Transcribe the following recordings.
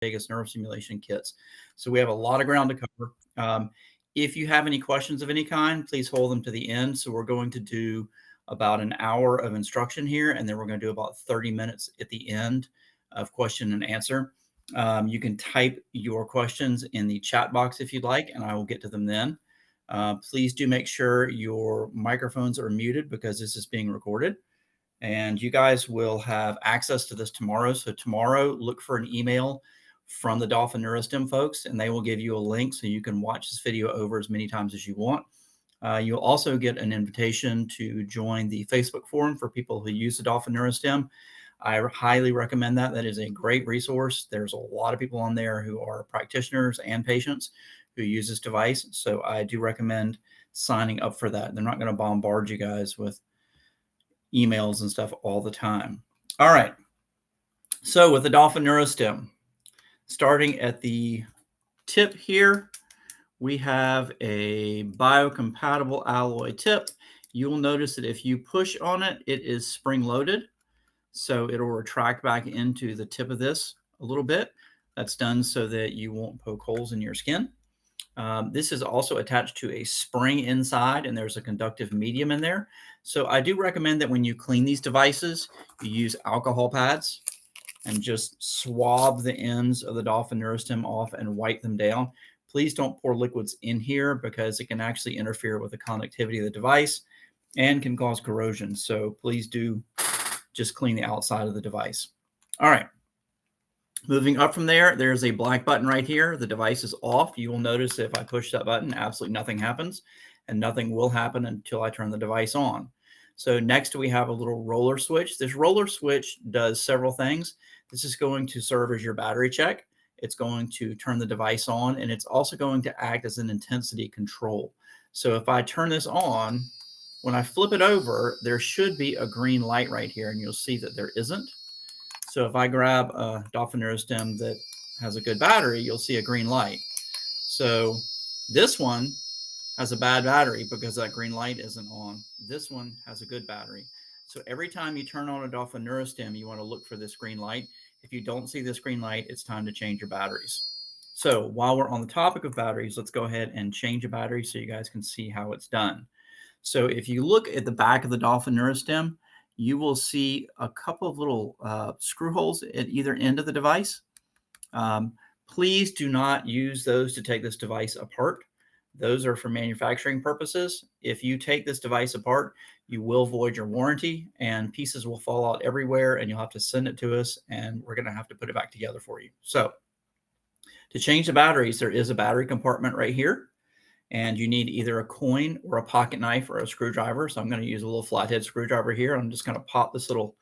vagus nerve stimulation kits. So we have a lot of ground to cover. If you have any questions of any kind, please hold them to the end. So we're going to do about an hour of instruction here, and then we're going to do about 30 minutes at the end of question and answer. You can type your questions in the chat box if you'd like, and I will get to them then. Please do make sure your microphones are muted because this is being recorded. And you guys will have access to this tomorrow. So tomorrow, look for an email from the Dolphin Neurostim folks, and they will give you a link so you can watch this video over as many times as you want. You'll also get an invitation to join the Facebook forum for people who use the Dolphin Neurostim. I highly recommend that. That is a great resource. There's a lot of people on there who are practitioners and patients who use this device. So I do recommend signing up for that. They're not going to bombard you guys with emails and stuff all the time. All right. So with the Dolphin Neurostim, starting at the tip here, we have a biocompatible alloy tip. You will notice that if you push on it, it is spring-loaded. So it'll retract back into the tip of this a little bit. That's done so that you won't poke holes in your skin. This is also attached to a spring inside, and there's a conductive medium in there. So I do recommend that when you clean these devices, you use alcohol pads and just swab the ends of the Dolphin Neurostim off and wipe them down. Please don't pour liquids in here because it can actually interfere with the conductivity of the device and can cause corrosion. So please do just clean the outside of the device. All right. Moving up from there, there's a black button right here. The device is off. You will notice if I push that button, absolutely nothing happens, and nothing will happen until I turn the device on. So next we have a little roller switch. This roller switch does several things. This is going to serve as your battery check. It's going to turn the device on, and it's also going to act as an intensity control. So if I turn this on, when I flip it over, there should be a green light right here, and you'll see that there isn't. So if I grab a Dolphin Neurostim that has a good battery, you'll see a green light. So this one has a bad battery because that green light isn't on. This one has a good battery. So every time you turn on a Dolphin Neurostim, you want to look for this green light. If you don't see this green light, it's time to change your batteries. So while we're on the topic of batteries, let's go ahead and change a battery so you guys can see how it's done. So if you look at the back of the Dolphin Neurostim, you will see a couple of little screw holes at either end of the device. Please do not use those to take this device apart. Those are for manufacturing purposes. If you take this device apart, you will void your warranty and pieces will fall out everywhere, and you'll have to send it to us, and we're going to have to put it back together for you. So to change the batteries, there is a battery compartment right here. And you need either a coin or a pocket knife or a screwdriver. So I'm going to use a little flathead screwdriver here. I'm just going to pop this little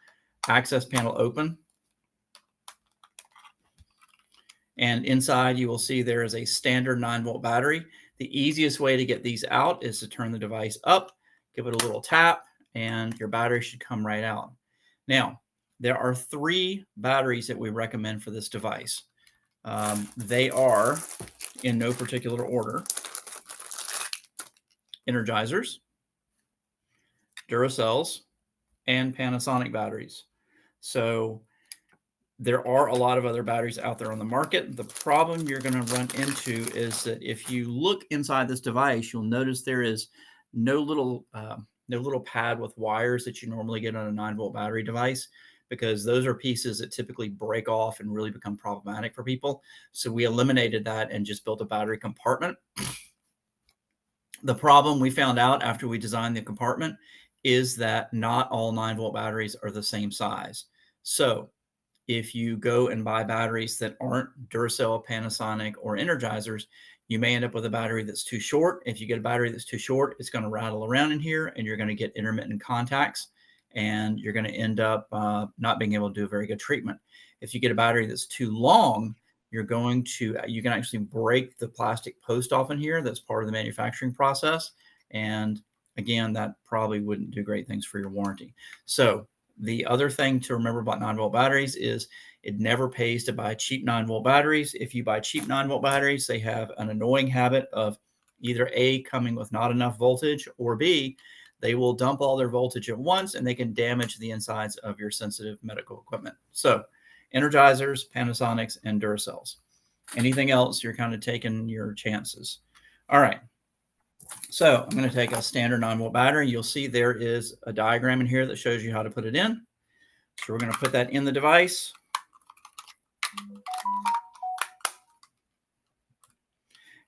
access panel open. And inside you will see there is a standard 9-volt battery. The easiest way to get these out is to turn the device up, give it a little tap, and your battery should come right out. Now, there are 3 batteries that we recommend for this device. They are, in no particular order, Energizers, Duracells, and Panasonic batteries. So there are a lot of other batteries out there on the market. The problem you're going to run into is that if you look inside this device, you'll notice there is no little pad with wires that you normally get on a 9-volt battery device, because those are pieces that typically break off and really become problematic for people. So we eliminated that and just built a battery compartment. The problem we found out after we designed the compartment is that not all 9-volt batteries are the same size. So if you go and buy batteries that aren't Duracell, Panasonic, or Energizers, you may end up with a battery that's too short. If you get a battery that's too short, it's going to rattle around in here, and you're going to get intermittent contacts, and you're going to end up not being able to do a very good treatment. If you get a battery that's too long, you can actually break the plastic post off in here. That's part of the manufacturing process. And again, that probably wouldn't do great things for your warranty. So the other thing to remember about 9-volt batteries is it never pays to buy cheap 9-volt batteries. If you buy cheap 9-volt batteries, they have an annoying habit of either A, coming with not enough voltage, or B, they will dump all their voltage at once and they can damage the insides of your sensitive medical equipment. So Energizers, Panasonics, and Duracels. Anything else, you're kind of taking your chances. All right. So I'm going to take a standard 9-volt battery. You'll see there is a diagram in here that shows you how to put it in. So we're going to put that in the device.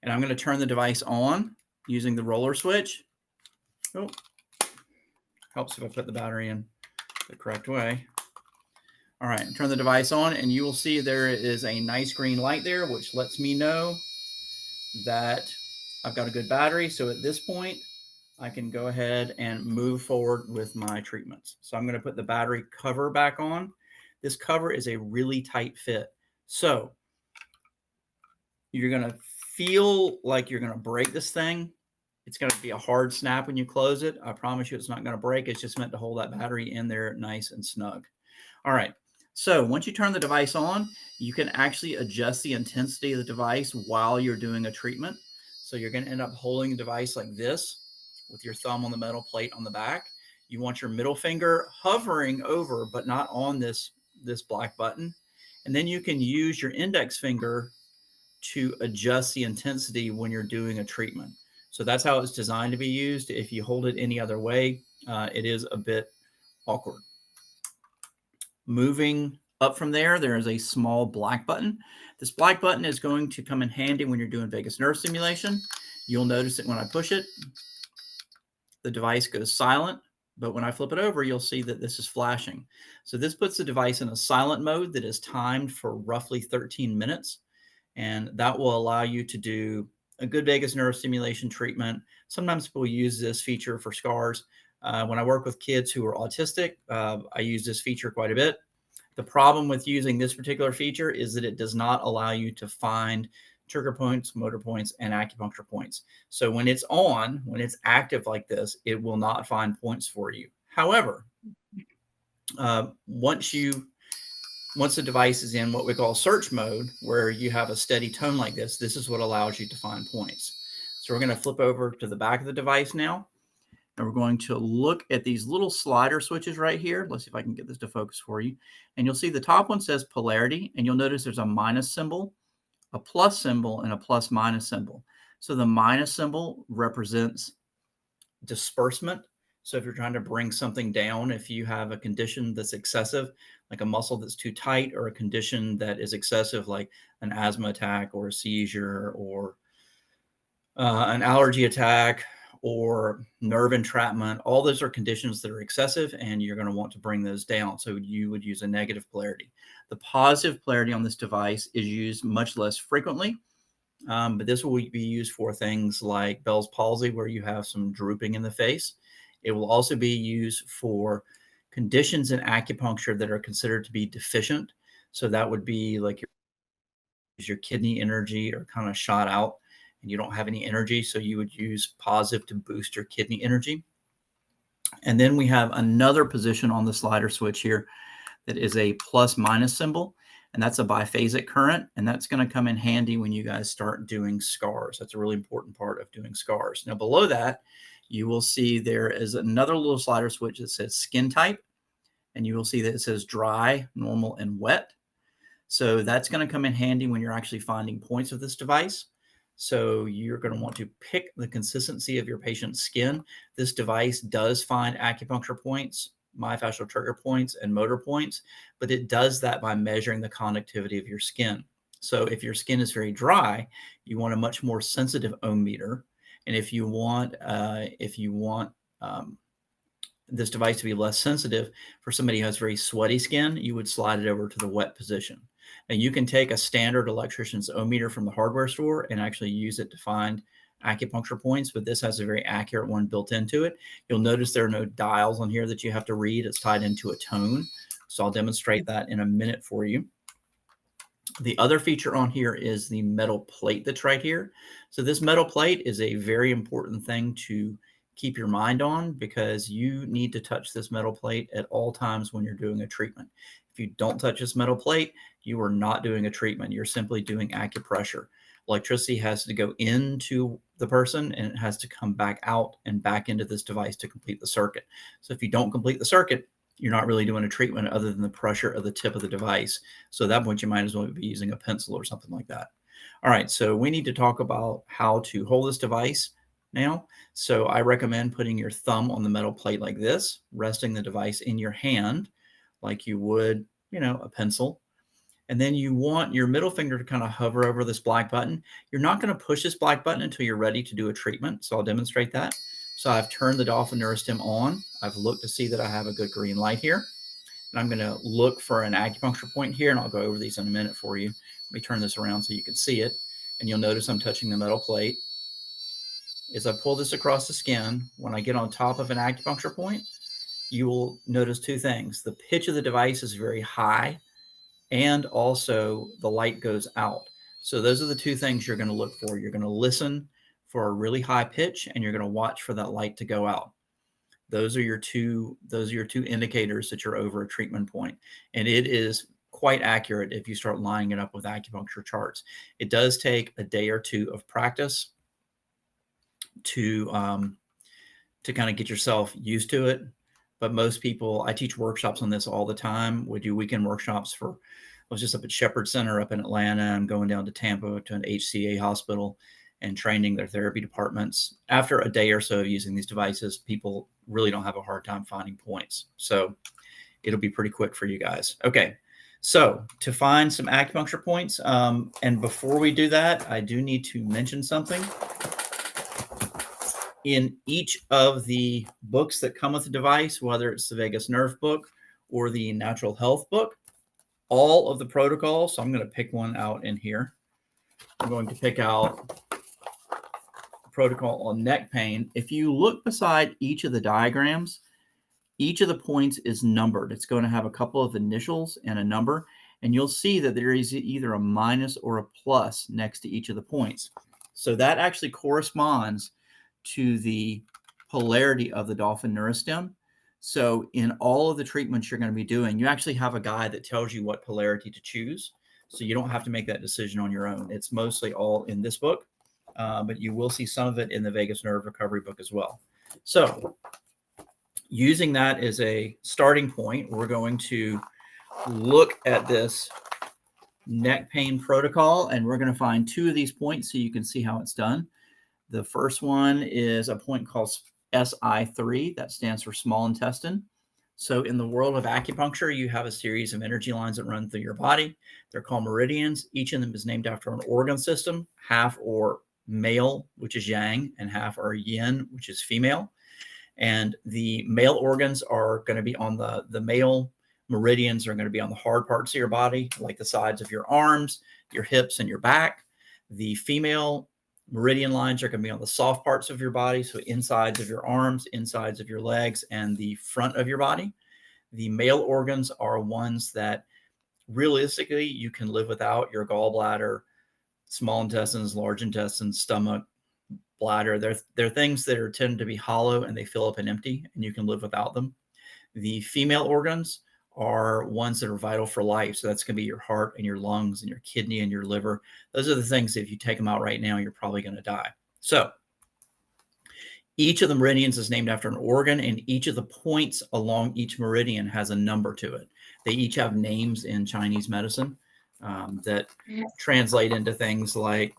And I'm going to turn the device on using the roller switch. Oh, helps if I put the battery in the correct way. All right, turn the device on, and you will see there is a nice green light there, which lets me know that I've got a good battery. So at this point, I can go ahead and move forward with my treatments. So I'm going to put the battery cover back on. This cover is a really tight fit. So you're going to feel like you're going to break this thing. It's going to be a hard snap when you close it. I promise you it's not going to break. It's just meant to hold that battery in there nice and snug. All right. So once you turn the device on, you can actually adjust the intensity of the device while you're doing a treatment. So you're going to end up holding the device like this with your thumb on the metal plate on the back. You want your middle finger hovering over, but not on this black button. And then you can use your index finger to adjust the intensity when you're doing a treatment. So that's how it's designed to be used. If you hold it any other way, it is a bit awkward. Moving up from there, there is a small black button. This black button is going to come in handy when you're doing vagus nerve stimulation. You'll notice that when I push it, the device goes silent, but when I flip it over, you'll see that this is flashing. So this puts the device in a silent mode that is timed for roughly 13 minutes. And that will allow you to do a good vagus nerve stimulation treatment. Sometimes people use this feature for scars. When I work with kids who are autistic, I use this feature quite a bit. The problem with using this particular feature is that it does not allow you to find trigger points, motor points, and acupuncture points. So when it's on, when it's active like this, it will not find points for you. However, once the device is in what we call search mode, where you have a steady tone like this is what allows you to find points. So we're going to flip over to the back of the device now, and we're going to look at these little slider switches right here. Let's see if I can get this to focus for you. And you'll see the top one says polarity, and you'll notice there's a minus symbol, a plus symbol, and a plus minus symbol. So the minus symbol represents disbursement. So if you're trying to bring something down, if you have a condition that's excessive, like a muscle that's too tight, or a condition that is excessive, like an asthma attack or a seizure or an allergy attack or nerve entrapment, all those are conditions that are excessive, and you're going to want to bring those down. So you would use a negative polarity. The positive polarity on this device is used much less frequently, but this will be used for things like Bell's palsy, where you have some drooping in the face. It will also be used for conditions in acupuncture that are considered to be deficient. So that would be like your kidney energy are kind of shot out and you don't have any energy. So you would use positive to boost your kidney energy. And then we have another position on the slider switch here that is a plus minus symbol, and that's a biphasic current. And that's going to come in handy when you guys start doing scars. That's a really important part of doing scars. Now below that, you will see there is another little slider switch that says skin type, and you will see that it says dry, normal, and wet. So that's going to come in handy when you're actually finding points of this device. So you're going to want to pick the consistency of your patient's skin. This device does find acupuncture points, myofascial trigger points, and motor points, but it does that by measuring the conductivity of your skin. So if your skin is very dry, you want a much more sensitive ohm meter. And if you want this device to be less sensitive, for somebody who has very sweaty skin, you would slide it over to the wet position. And you can take a standard electrician's ohm meter from the hardware store and actually use it to find acupuncture points, but this has a very accurate one built into it. You'll notice there are no dials on here that you have to read. It's tied into a tone. So I'll demonstrate that in a minute for you. The other feature on here is the metal plate that's right here. So this metal plate is a very important thing to keep your mind on, because you need to touch this metal plate at all times when you're doing a treatment. If you don't touch this metal plate, you are not doing a treatment. You're simply doing acupressure. Electricity has to go into the person and it has to come back out and back into this device to complete the circuit. So if you don't complete the circuit, you're not really doing a treatment other than the pressure of the tip of the device. So at that point, you might as well be using a pencil or something like that. All right, so we need to talk about how to hold this device now. So I recommend putting your thumb on the metal plate like this, resting the device in your hand like you would, a pencil. And then you want your middle finger to kind of hover over this black button. You're not going to push this black button until you're ready to do a treatment. So I'll demonstrate that. So I've turned the Dolphin Neurostim on. I've looked to see that I have a good green light here. And I'm going to look for an acupuncture point here, and I'll go over these in a minute for you. Let me turn this around so you can see it. And you'll notice I'm touching the metal plate. As I pull this across the skin, when I get on top of an acupuncture point, you will notice two things. The pitch of the device is very high, and also the light goes out. So those are the two things you're going to look for. You're going to listen for a really high pitch, and you're going to watch for that light to go out. Those are your two indicators that you're over a treatment point. And it is quite accurate if you start lining it up with acupuncture charts. It does take a day or two of practice to kind of get yourself used to it. But most people, I teach workshops on this all the time. We do weekend workshops I was just up at Shepherd Center up in Atlanta. I'm going down to Tampa to an HCA hospital and training their therapy departments. After a day or so of using these devices, people really don't have a hard time finding points. So it'll be pretty quick for you guys. Okay, so to find some acupuncture points, and before we do that, I do need to mention something. In each of the books that come with the device, whether it's the vagus nerve book or the natural health book, all of the protocols, so I'm going to pick one out in here. I'm going to pick out protocol on neck pain. If you look beside each of the diagrams, each of the points is numbered. It's going to have a couple of initials and a number, and you'll see that there is either a minus or a plus next to each of the points. So that actually corresponds to the polarity of the Dolphin Neurostim. So in all of the treatments you're going to be doing, you actually have a guide that tells you what polarity to choose. So you don't have to make that decision on your own. It's mostly all in this book, but you will see some of it in the vagus nerve recovery book as well. So using that as a starting point, we're going to look at this neck pain protocol, and we're going to find two of these points so you can see how it's done. The first one is a point called SI3. That stands for small intestine. So in the world of acupuncture, you have a series of energy lines that run through your body. They're called meridians. Each of them is named after an organ system. Half are male, which is yang, and half are yin, which is female. And the male organs are going to be on the male meridians are going to be on the hard parts of your body, like the sides of your arms, your hips, and your back. The female meridian lines are going to be on the soft parts of your body, so insides of your arms, insides of your legs, and the front of your body. The male organs are ones that realistically you can live without: your gallbladder, small intestines, large intestines, stomach, bladder. They're things that tend to be hollow and they fill up and empty, and you can live without them. The female organs are ones that are vital for life. So that's going to be your heart and your lungs and your kidney and your liver. Those are the things that if you take them out right now, you're probably going to die. So each of the meridians is named after an organ, and each of the points along each meridian has a number to it. They each have names in Chinese medicine that translate into things like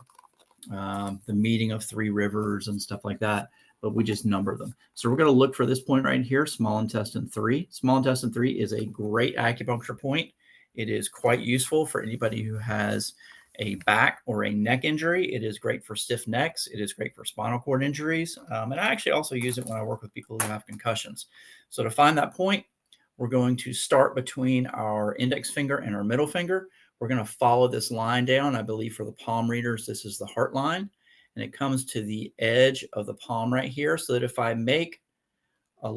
the meeting of three rivers and stuff like that, but we just number them. So we're going to look for this point right here, small intestine 3. Small intestine 3 is a great acupuncture point. It is quite useful for anybody who has a back or a neck injury. It is great for stiff necks. It is great for spinal cord injuries. And I actually also use it when I work with people who have concussions. So to find that point, we're going to start between our index finger and our middle finger. We're going to follow this line down. I believe for the palm readers, this is the heart line, and it comes to the edge of the palm right here. So that if I make a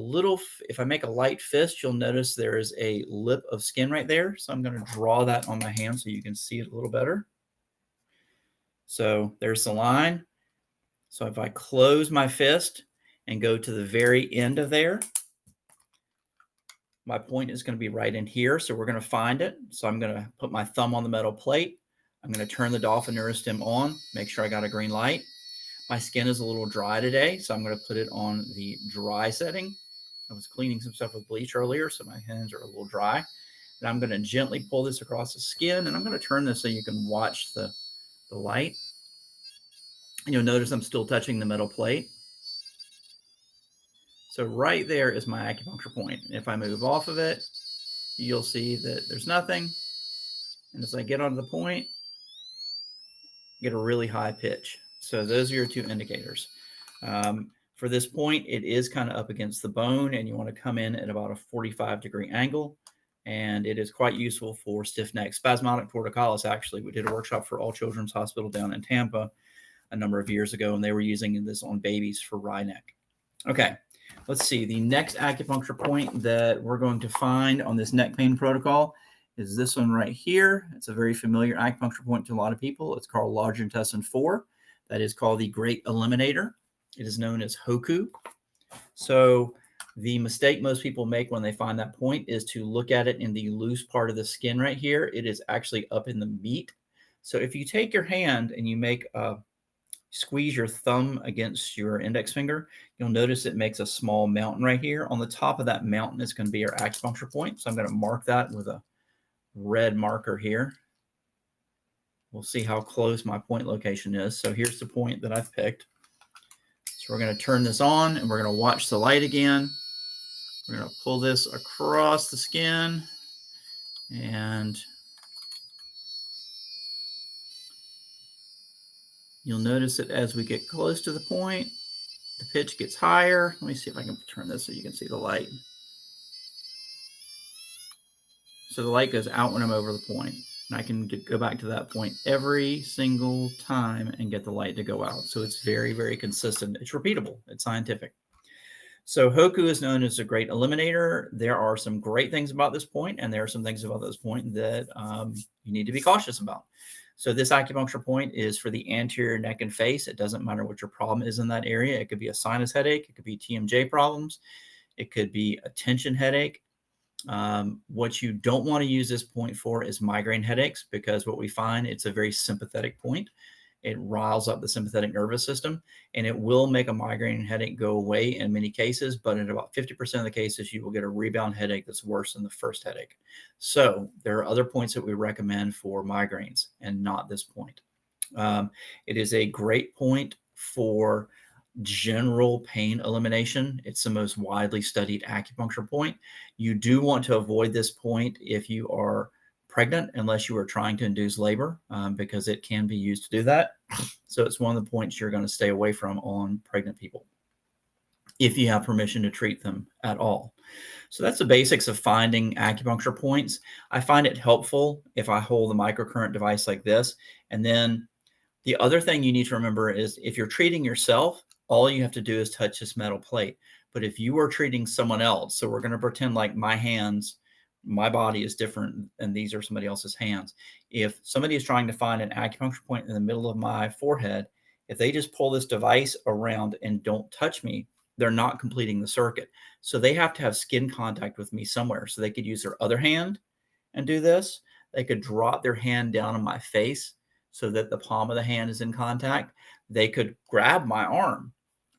light fist, you'll notice there is a lip of skin right there. So I'm going to draw that on my hand so you can see it a little better. So there's the line. So if I close my fist and go to the very end of there, my point is going to be right in here. So we're going to find it. So I'm going to put my thumb on the metal plate. I'm going to turn the Dolphin Neurostim on, make sure I got a green light. My skin is a little dry today, so I'm going to put it on the dry setting. I was cleaning some stuff with bleach earlier, so my hands are a little dry. And I'm going to gently pull this across the skin, and I'm going to turn this so you can watch the light. And you'll notice I'm still touching the metal plate. So right there is my acupuncture point. If I move off of it, you'll see that there's nothing. And as I get onto the point, get a really high pitch. So those are your two indicators. For this point, it is kind of up against the bone, and you want to come in at about a 45-degree angle. And it is quite useful for stiff neck. Spasmodic torticollis, actually. We did a workshop for All Children's Hospital down in Tampa a number of years ago, and they were using this on babies for wry neck. Okay, let's see. The next acupuncture point that we're going to find on this neck pain protocol is this one right here. It's a very familiar acupuncture point to a lot of people. It's called large intestine 4. That is called the Great Eliminator. It is known as Hoku. So the mistake most people make when they find that point is to look at it in the loose part of the skin right here. It is actually up in the meat. So if you take your hand and you make a squeeze your thumb against your index finger, you'll notice it makes a small mountain right here. On the top of that mountain is going to be our acupuncture point. So I'm going to mark that with a red marker here. We'll see how close my point location is. So here's the point that I've picked. So we're going to turn this on and we're going to watch the light again. We're going to pull this across the skin, and you'll notice that as we get close to the point, the pitch gets higher. Let me see if I can turn this so you can see the light. So the light goes out when I'm over the point, and I can go back to that point every single time and get the light to go out. So it's very, very consistent. It's repeatable. It's scientific. So Hoku is known as a great eliminator. There are some great things about this point, and there are some things about this point that you need to be cautious about. So this acupuncture point is for the anterior neck and face. It doesn't matter what your problem is in that area. It could be a sinus headache. It could be TMJ problems. It could be a tension headache. What you don't want to use this point for is migraine headaches, because what we find, it's a very sympathetic point. It riles up the sympathetic nervous system, and it will make a migraine headache go away in many cases, but in about 50% of the cases, you will get a rebound headache that's worse than the first headache. So there are other points that we recommend for migraines, and not this point. It is a great point for general pain elimination. It's the most widely studied acupuncture point. You do want to avoid this point if you are pregnant, unless you are trying to induce labor, because it can be used to do that. So it's one of the points you're going to stay away from on pregnant people, if you have permission to treat them at all. So that's the basics of finding acupuncture points. I find it helpful if I hold the microcurrent device like this. And then the other thing you need to remember is, if you're treating yourself, all you have to do is touch this metal plate. But if you are treating someone else, so we're going to pretend like my body is different and these are somebody else's hands. If somebody is trying to find an acupuncture point in the middle of my forehead, if they just pull this device around and don't touch me, they're not completing the circuit. So they have to have skin contact with me somewhere. So they could use their other hand and do this. They could drop their hand down on my face so that the palm of the hand is in contact. They could grab my arm,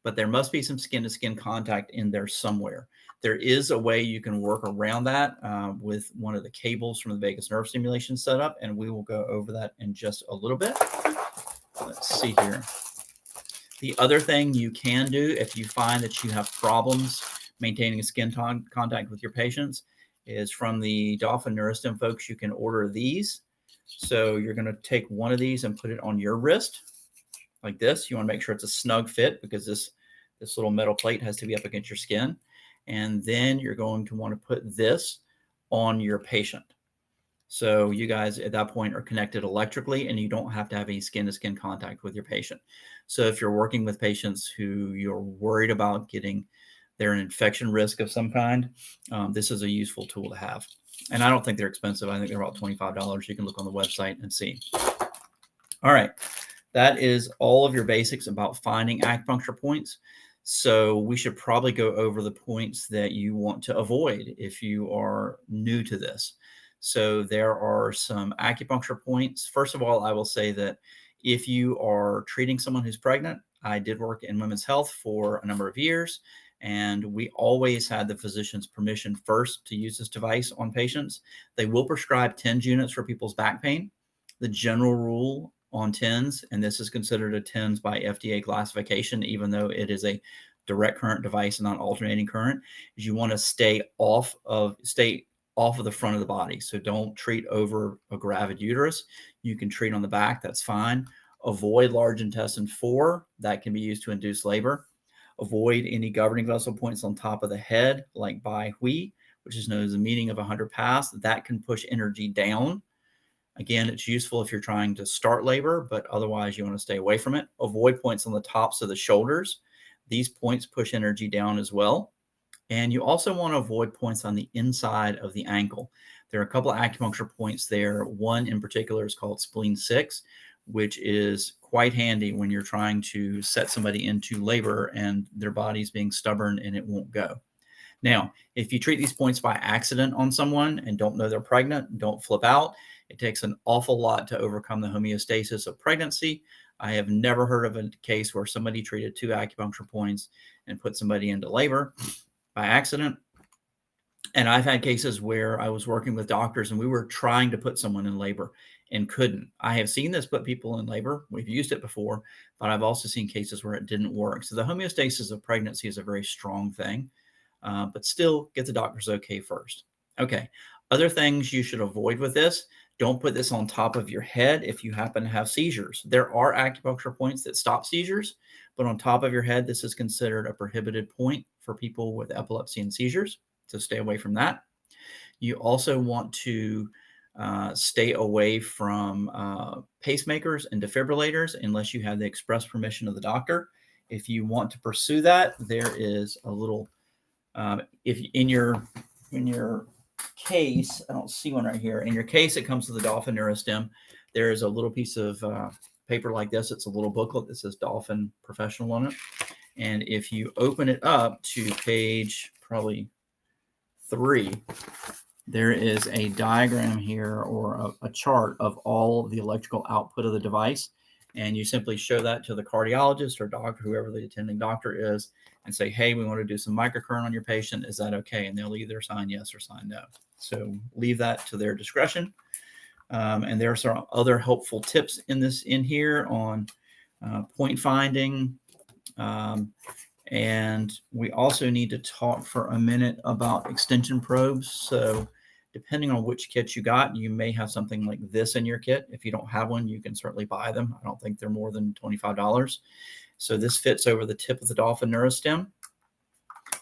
but there must be some skin-to-skin contact in there somewhere. There is a way you can work around that with one of the cables from the vagus nerve stimulation setup, and we will go over that in just a little bit. Let's see here. The other thing you can do if you find that you have problems maintaining skin contact with your patients is, from the Dolphin Neurostim folks, you can order these. So you're going to take one of these and put it on your wrist like this. You want to make sure it's a snug fit, because this little metal plate has to be up against your skin. And then you're going to want to put this on your patient. So you guys at that point are connected electrically, and you don't have to have any skin-to-skin contact with your patient. So if you're working with patients who you're worried about getting an infection risk of some kind, this is a useful tool to have. And I don't think they're expensive. I think they're about $25. You can look on the website and see. All right. That is all of your basics about finding acupuncture points. So we should probably go over the points that you want to avoid if you are new to this. So there are some acupuncture points. First of all, I will say that if you are treating someone who's pregnant, I did work in women's health for a number of years, And we always had the physician's permission first to use this device on patients. They will prescribe TENS units for people's back pain. The general rule on TENS, and this is considered a TENS by FDA classification, even though it is a direct current device and not alternating current, is you want to stay off of the front of the body. So don't treat over a gravid uterus. You can treat on the back, that's fine. Avoid large intestine 4, that can be used to induce labor. Avoid any governing vessel points on top of the head, like by Hui, which is known as the meeting of 100 paths. That can push energy down. Again, it's useful if you're trying to start labor, but otherwise you want to stay away from it. Avoid points on the tops of the shoulders. These points push energy down as well. And you also want to avoid points on the inside of the ankle. There are a couple of acupuncture points there. One in particular is called spleen 6, which is quite handy when you're trying to set somebody into labor and their body's being stubborn and it won't go. Now, if you treat these points by accident on someone and don't know they're pregnant, don't flip out. It takes an awful lot to overcome the homeostasis of pregnancy. I have never heard of a case where somebody treated 2 acupuncture points and put somebody into labor by accident. And I've had cases where I was working with doctors and we were trying to put someone in labor and couldn't. I have seen this put people in labor. We've used it before, but I've also seen cases where it didn't work. So the homeostasis of pregnancy is a very strong thing, but still get the doctor's okay first. Okay. Other things you should avoid with this. Don't put this on top of your head if you happen to have seizures. There are acupuncture points that stop seizures, but on top of your head, this is considered a prohibited point for people with epilepsy and seizures. So stay away from that. You also want to stay away from pacemakers and defibrillators unless you have the express permission of the doctor. If you want to pursue that, there is a little, if in your case, I don't see one right here. In your case, it comes with the Dolphin Neurostim. There is a little piece of paper like this. It's a little booklet that says Dolphin Professional on it. And if you open it up to page probably 3, there is a diagram here or a chart of all the electrical output of the device. And you simply show that to the cardiologist or doctor, whoever the attending doctor is, and say, hey, we want to do some microcurrent on your patient. Is that okay? And they'll either sign yes or sign no. So leave that to their discretion. And there are some other helpful tips in here on point finding. And we also need to talk for a minute about extension probes. So depending on which kit you got, you may have something like this in your kit. If you don't have one, you can certainly buy them. I don't think they're more than $25. So this fits over the tip of the Dolphin Neurostim.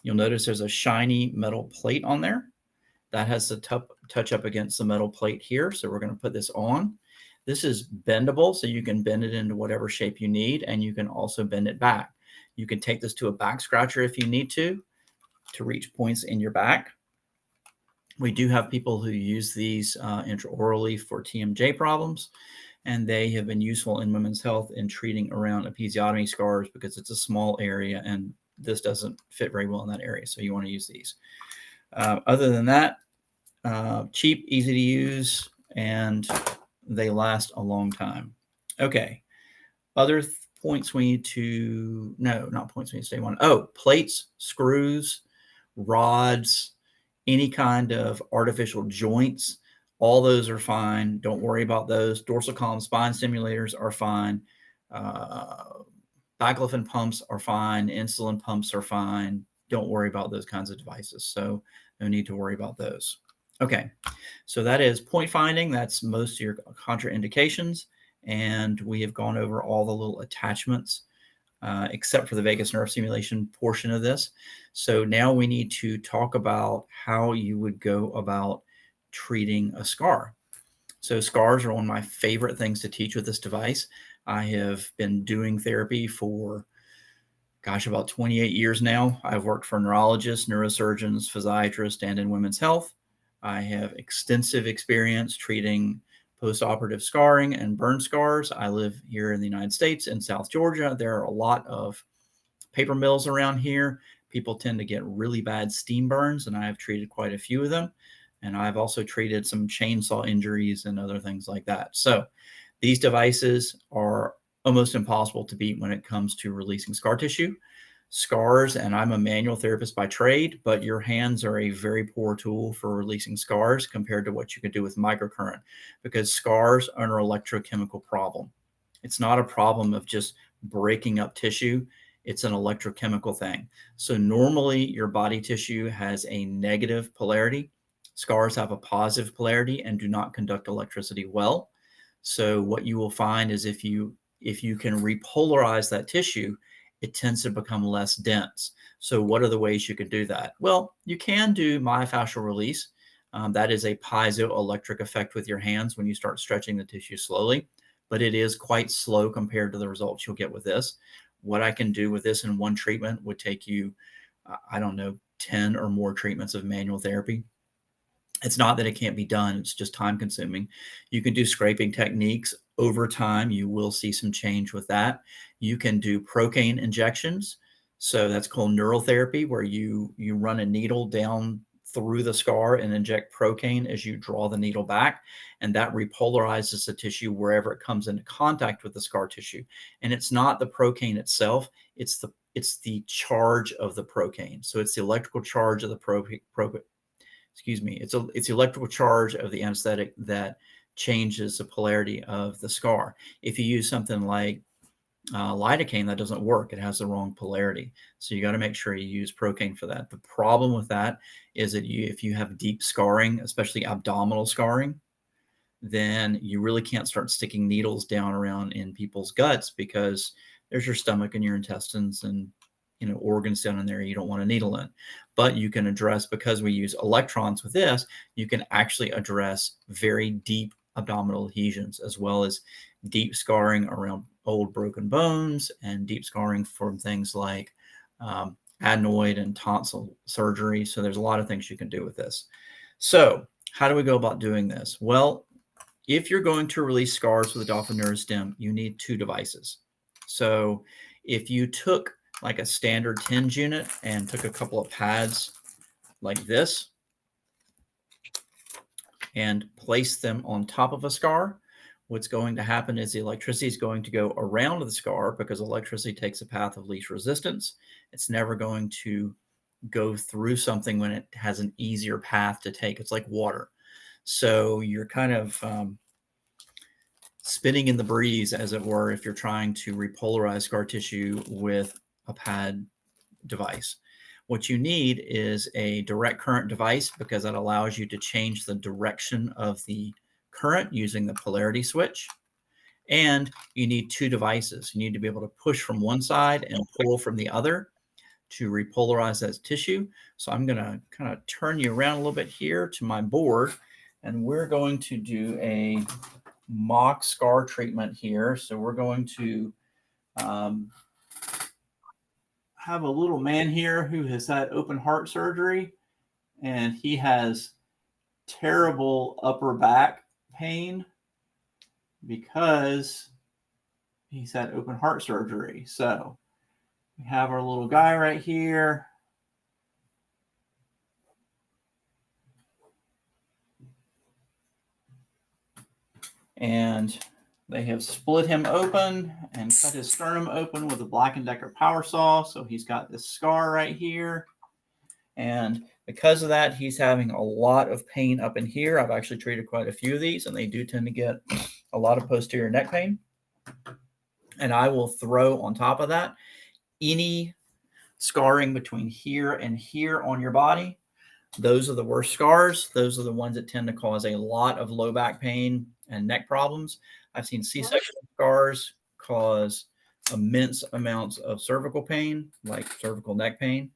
You'll notice there's a shiny metal plate on there. That has to touch up against the metal plate here. So we're going to put this on. This is bendable, so you can bend it into whatever shape you need, and you can also bend it back. You can take this to a back scratcher if you need to reach points in your back. We do have people who use these intraorally for TMJ problems, and they have been useful in women's health in treating around episiotomy scars because it's a small area and this doesn't fit very well in that area. So you want to use these. Other than that, cheap, easy to use, and they last a long time. Okay. Other points we need to, no, not points we need to stay on. Oh, plates, screws, rods, any kind of artificial joints, all those are fine. Don't worry about those. Dorsal column spine stimulators are fine. Baclofen pumps are fine. Insulin pumps are fine. Don't worry about those kinds of devices. So no need to worry about those. Okay, so that is point finding. That's most of your contraindications. And we have gone over all the little attachments, except for the vagus nerve stimulation portion of this. So now we need to talk about how you would go about treating a scar. So scars are one of my favorite things to teach with this device. I have been doing therapy for, about 28 years now. I've worked for neurologists, neurosurgeons, physiatrists, and in women's health. I have extensive experience treating postoperative scarring and burn scars. I live here in the United States in South Georgia. There are a lot of paper mills around here. People tend to get really bad steam burns, and I have treated quite a few of them. And I've also treated some chainsaw injuries and other things like that. So these devices are almost impossible to beat when it comes to releasing scar tissue. scars, and I'm a manual therapist by trade, but your hands are a very poor tool for releasing scars compared to what you can do with microcurrent, because scars are an electrochemical problem. It's not a problem of just breaking up tissue. It's an electrochemical thing. So normally your body tissue has a negative polarity. Scars have a positive polarity and do not conduct electricity well. So what you will find is if you can repolarize that tissue, it tends to become less dense. So what are the ways you can do that? Well, you can do myofascial release. That is a piezoelectric effect with your hands when you start stretching the tissue slowly, but it is quite slow compared to the results you'll get with this. What I can do with this in one treatment would take you, I don't know, 10 or more treatments of manual therapy. It's not that it can't be done, it's just time consuming. You can do scraping techniques over time. You will see some change with that. You can do procaine injections. So that's called neural therapy, where you run a needle down through the scar and inject procaine as you draw the needle back. And that repolarizes the tissue wherever it comes into contact with the scar tissue. And it's not the procaine itself, it's the charge of the procaine. So it's the electrical charge of the it's the electrical charge of the anesthetic that changes the polarity of the scar. If you use something like lidocaine, that doesn't work. It has the wrong polarity. So you got to make sure you use procaine for that. The problem with that is that if you have deep scarring, especially abdominal scarring, then you really can't start sticking needles down around in people's guts, because there's your stomach and your intestines and organs down in there you don't want a needle in. But you can address, because we use electrons with this, you can actually address very deep abdominal adhesions, as well as deep scarring around old broken bones and deep scarring from things like adenoid and tonsil surgery. So there's a lot of things you can do with this. So how do we go about doing this? Well, if you're going to release scars with a Dolphin Neurostim, you need two devices. So if you took like a standard TENS unit and took a couple of pads like this and placed them on top of a scar, what's going to happen is the electricity is going to go around the scar, because electricity takes a path of least resistance. It's never going to go through something when it has an easier path to take. It's like water. So you're kind of spinning in the breeze, as it were, if you're trying to repolarize scar tissue with a pad device. What you need is a direct current device, because that allows you to change the direction of the current using the polarity switch. And you need two devices. You need to be able to push from one side and pull from the other to repolarize that tissue. So I'm going to kind of turn you around a little bit here to my board, and we're going to do a mock scar treatment here. So we're going to have a little man here who has had open heart surgery, and he has terrible upper back pain because he's had open heart surgery. So we have our little guy right here. And they have split him open and cut his sternum open with a Black & Decker power saw. So he's got this scar right here. And because of that, he's having a lot of pain up in here. I've actually treated quite a few of these, and they do tend to get a lot of posterior neck pain. And I will throw on top of that any scarring between here and here on your body. Those are the worst scars. Those are the ones that tend to cause a lot of low back pain and neck problems. I've seen C-section scars cause immense amounts of cervical pain, like cervical neck pain,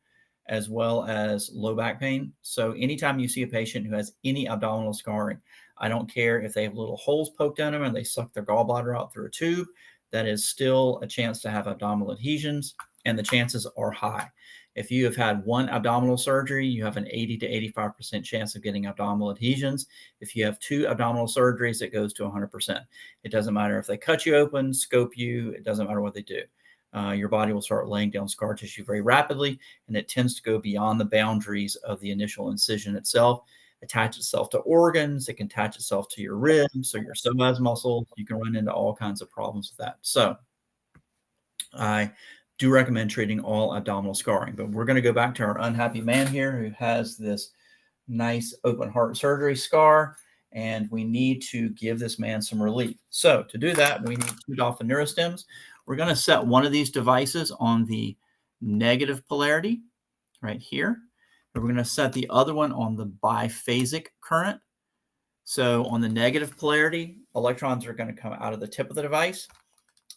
as well as low back pain. So anytime you see a patient who has any abdominal scarring, I don't care if they have little holes poked in them and they suck their gallbladder out through a tube, that is still a chance to have abdominal adhesions, and the chances are high. If you have had one abdominal surgery, you have an 80 to 85% chance of getting abdominal adhesions. If you have two abdominal surgeries, it goes to 100%. It doesn't matter if they cut you open, scope you, it doesn't matter what they do. Your body will start laying down scar tissue very rapidly, and it tends to go beyond the boundaries of the initial incision itself, attach itself to organs, it can attach itself to your ribs or your psoas muscles. You can run into all kinds of problems with that. So I do recommend treating all abdominal scarring. But we're going to go back to our unhappy man here who has this nice open heart surgery scar, and we need to give this man some relief. So to do that, we need 2 Dolphin Neurostims. We're going to set one of these devices on the negative polarity right here. And we're going to set the other one on the biphasic current. So on the negative polarity, electrons are going to come out of the tip of the device.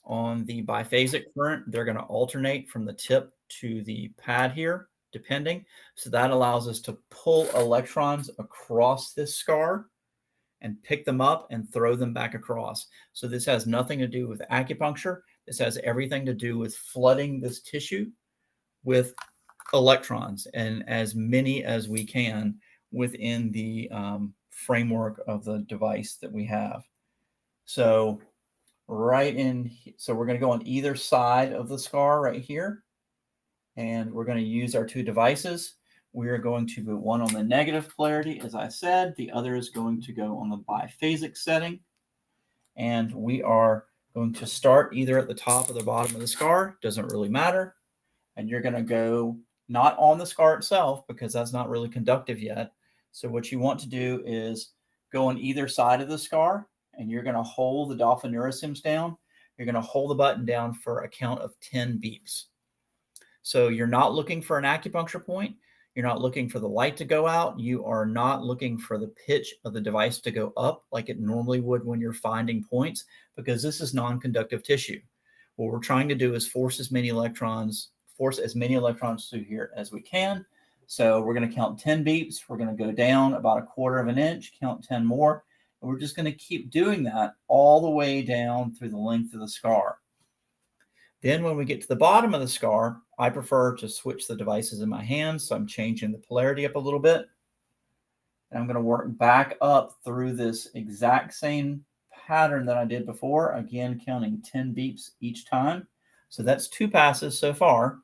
On the biphasic current, they're going to alternate from the tip to the pad here, depending. So that allows us to pull electrons across this scar and pick them up and throw them back across. So this has nothing to do with acupuncture. This has everything to do with flooding this tissue with electrons, and as many as we can within the framework of the device that we have. So so we're going to go on either side of the scar right here, and we're going to use our 2 devices. We are going to put one on the negative polarity, as I said. The other is going to go on the biphasic setting, and we are going to start either at the top or the bottom of the scar. Doesn't really matter. And you're going to go not on the scar itself because that's not really conductive yet. So what you want to do is go on either side of the scar, and you're going to hold the Dolphin Neurostims down. You're going to hold the button down for a count of 10 beeps. So you're not looking for an acupuncture point. You're not looking for the light to go out. You are not looking for the pitch of the device to go up like it normally would when you're finding points, because this is non-conductive tissue. What we're trying to do is force as many electrons through here as we can. So we're going to count 10 beeps. We're going to go down about 1/4 of an inch, count 10 more. And we're just going to keep doing that all the way down through the length of the scar. Then when we get to the bottom of the scar, I prefer to switch the devices in my hands. So I'm changing the polarity up a little bit. And I'm going to work back up through this exact same pattern that I did before. Again, counting 10 beeps each time. So that's 2 passes so far.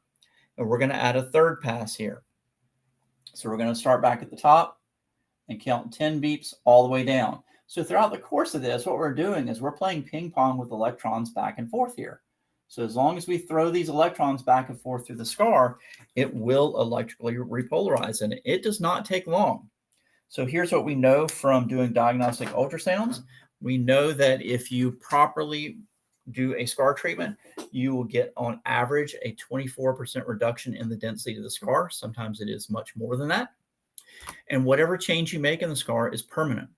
And we're going to add a 3rd pass here. So we're going to start back at the top and count 10 beeps all the way down. So throughout the course of this, what we're doing is we're playing ping pong with electrons back and forth here. So as long as we throw these electrons back and forth through the scar, it will electrically repolarize, and it does not take long. So here's what we know from doing diagnostic ultrasounds. We know that if you properly do a scar treatment, you will get on average a 24% reduction in the density of the scar. Sometimes it is much more than that. And whatever change you make in the scar is permanent.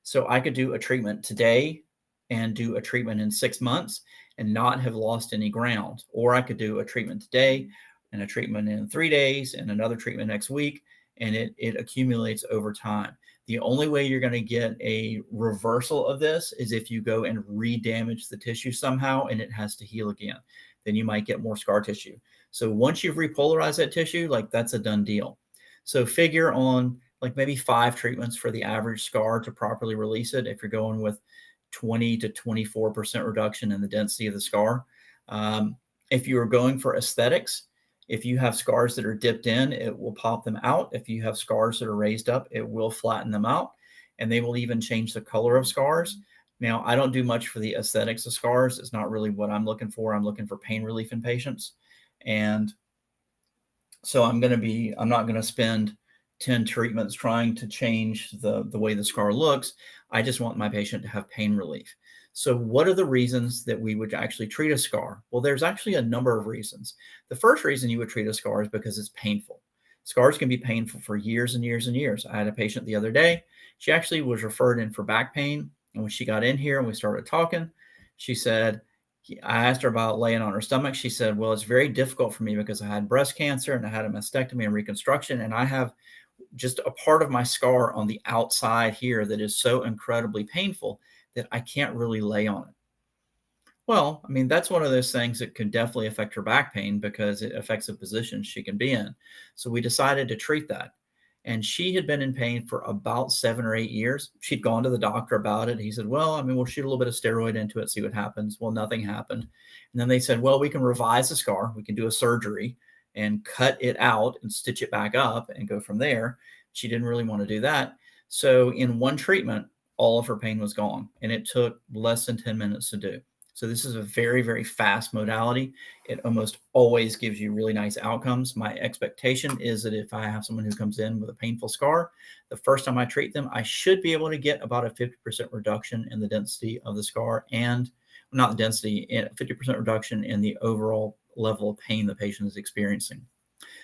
So I could do a treatment today and do a treatment in 6 months and not have lost any ground. Or I could do a treatment today and a treatment in 3 days and another treatment next week, and it accumulates over time. The only way you're going to get a reversal of this is if you go and re-damage the tissue somehow and it has to heal again. Then you might get more scar tissue. So once you've repolarized that tissue, like that's a done deal. So figure on like maybe 5 treatments for the average scar to properly release it if you're going with 20 to 24% reduction in the density of the scar. If you are going for aesthetics, if you have scars that are dipped in, it will pop them out. If you have scars that are raised up, it will flatten them out, and they will even change the color of scars. Now, I don't do much for the aesthetics of scars. It's not really what I'm looking for. I'm looking for pain relief in patients. And so I'm not going to spend 10 treatments trying to change the way the scar looks. I just want my patient to have pain relief. So what are the reasons that we would actually treat a scar? Well, there's actually a number of reasons. The first reason you would treat a scar is because it's painful. Scars can be painful for years and years and years. I had a patient the other day. She actually was referred in for back pain. And when she got in here and we started talking, she said, I asked her about laying on her stomach. She said, well, it's very difficult for me because I had breast cancer and I had a mastectomy and reconstruction, and I have just a part of my scar on the outside here that is so incredibly painful that I can't really lay on it. Well, I mean, that's one of those things that could definitely affect her back pain because it affects the position she can be in. So we decided to treat that. And she had been in pain for about 7 or 8 years. She'd gone to the doctor about it. He said, well, I mean, we'll shoot a little bit of steroid into it, see what happens. Well, nothing happened. And then they said, well, we can revise the scar. We can do a surgery and cut it out and stitch it back up and go from there. She didn't really want to do that. So in one treatment, all of her pain was gone, and it took less than 10 minutes to do. So this is a very, very fast modality. It almost always gives you really nice outcomes. My expectation is that if I have someone who comes in with a painful scar, the first time I treat them, I should be able to get about a 50% reduction in the density of the scar, and not the density, a 50% reduction in the overall level of pain the patient is experiencing.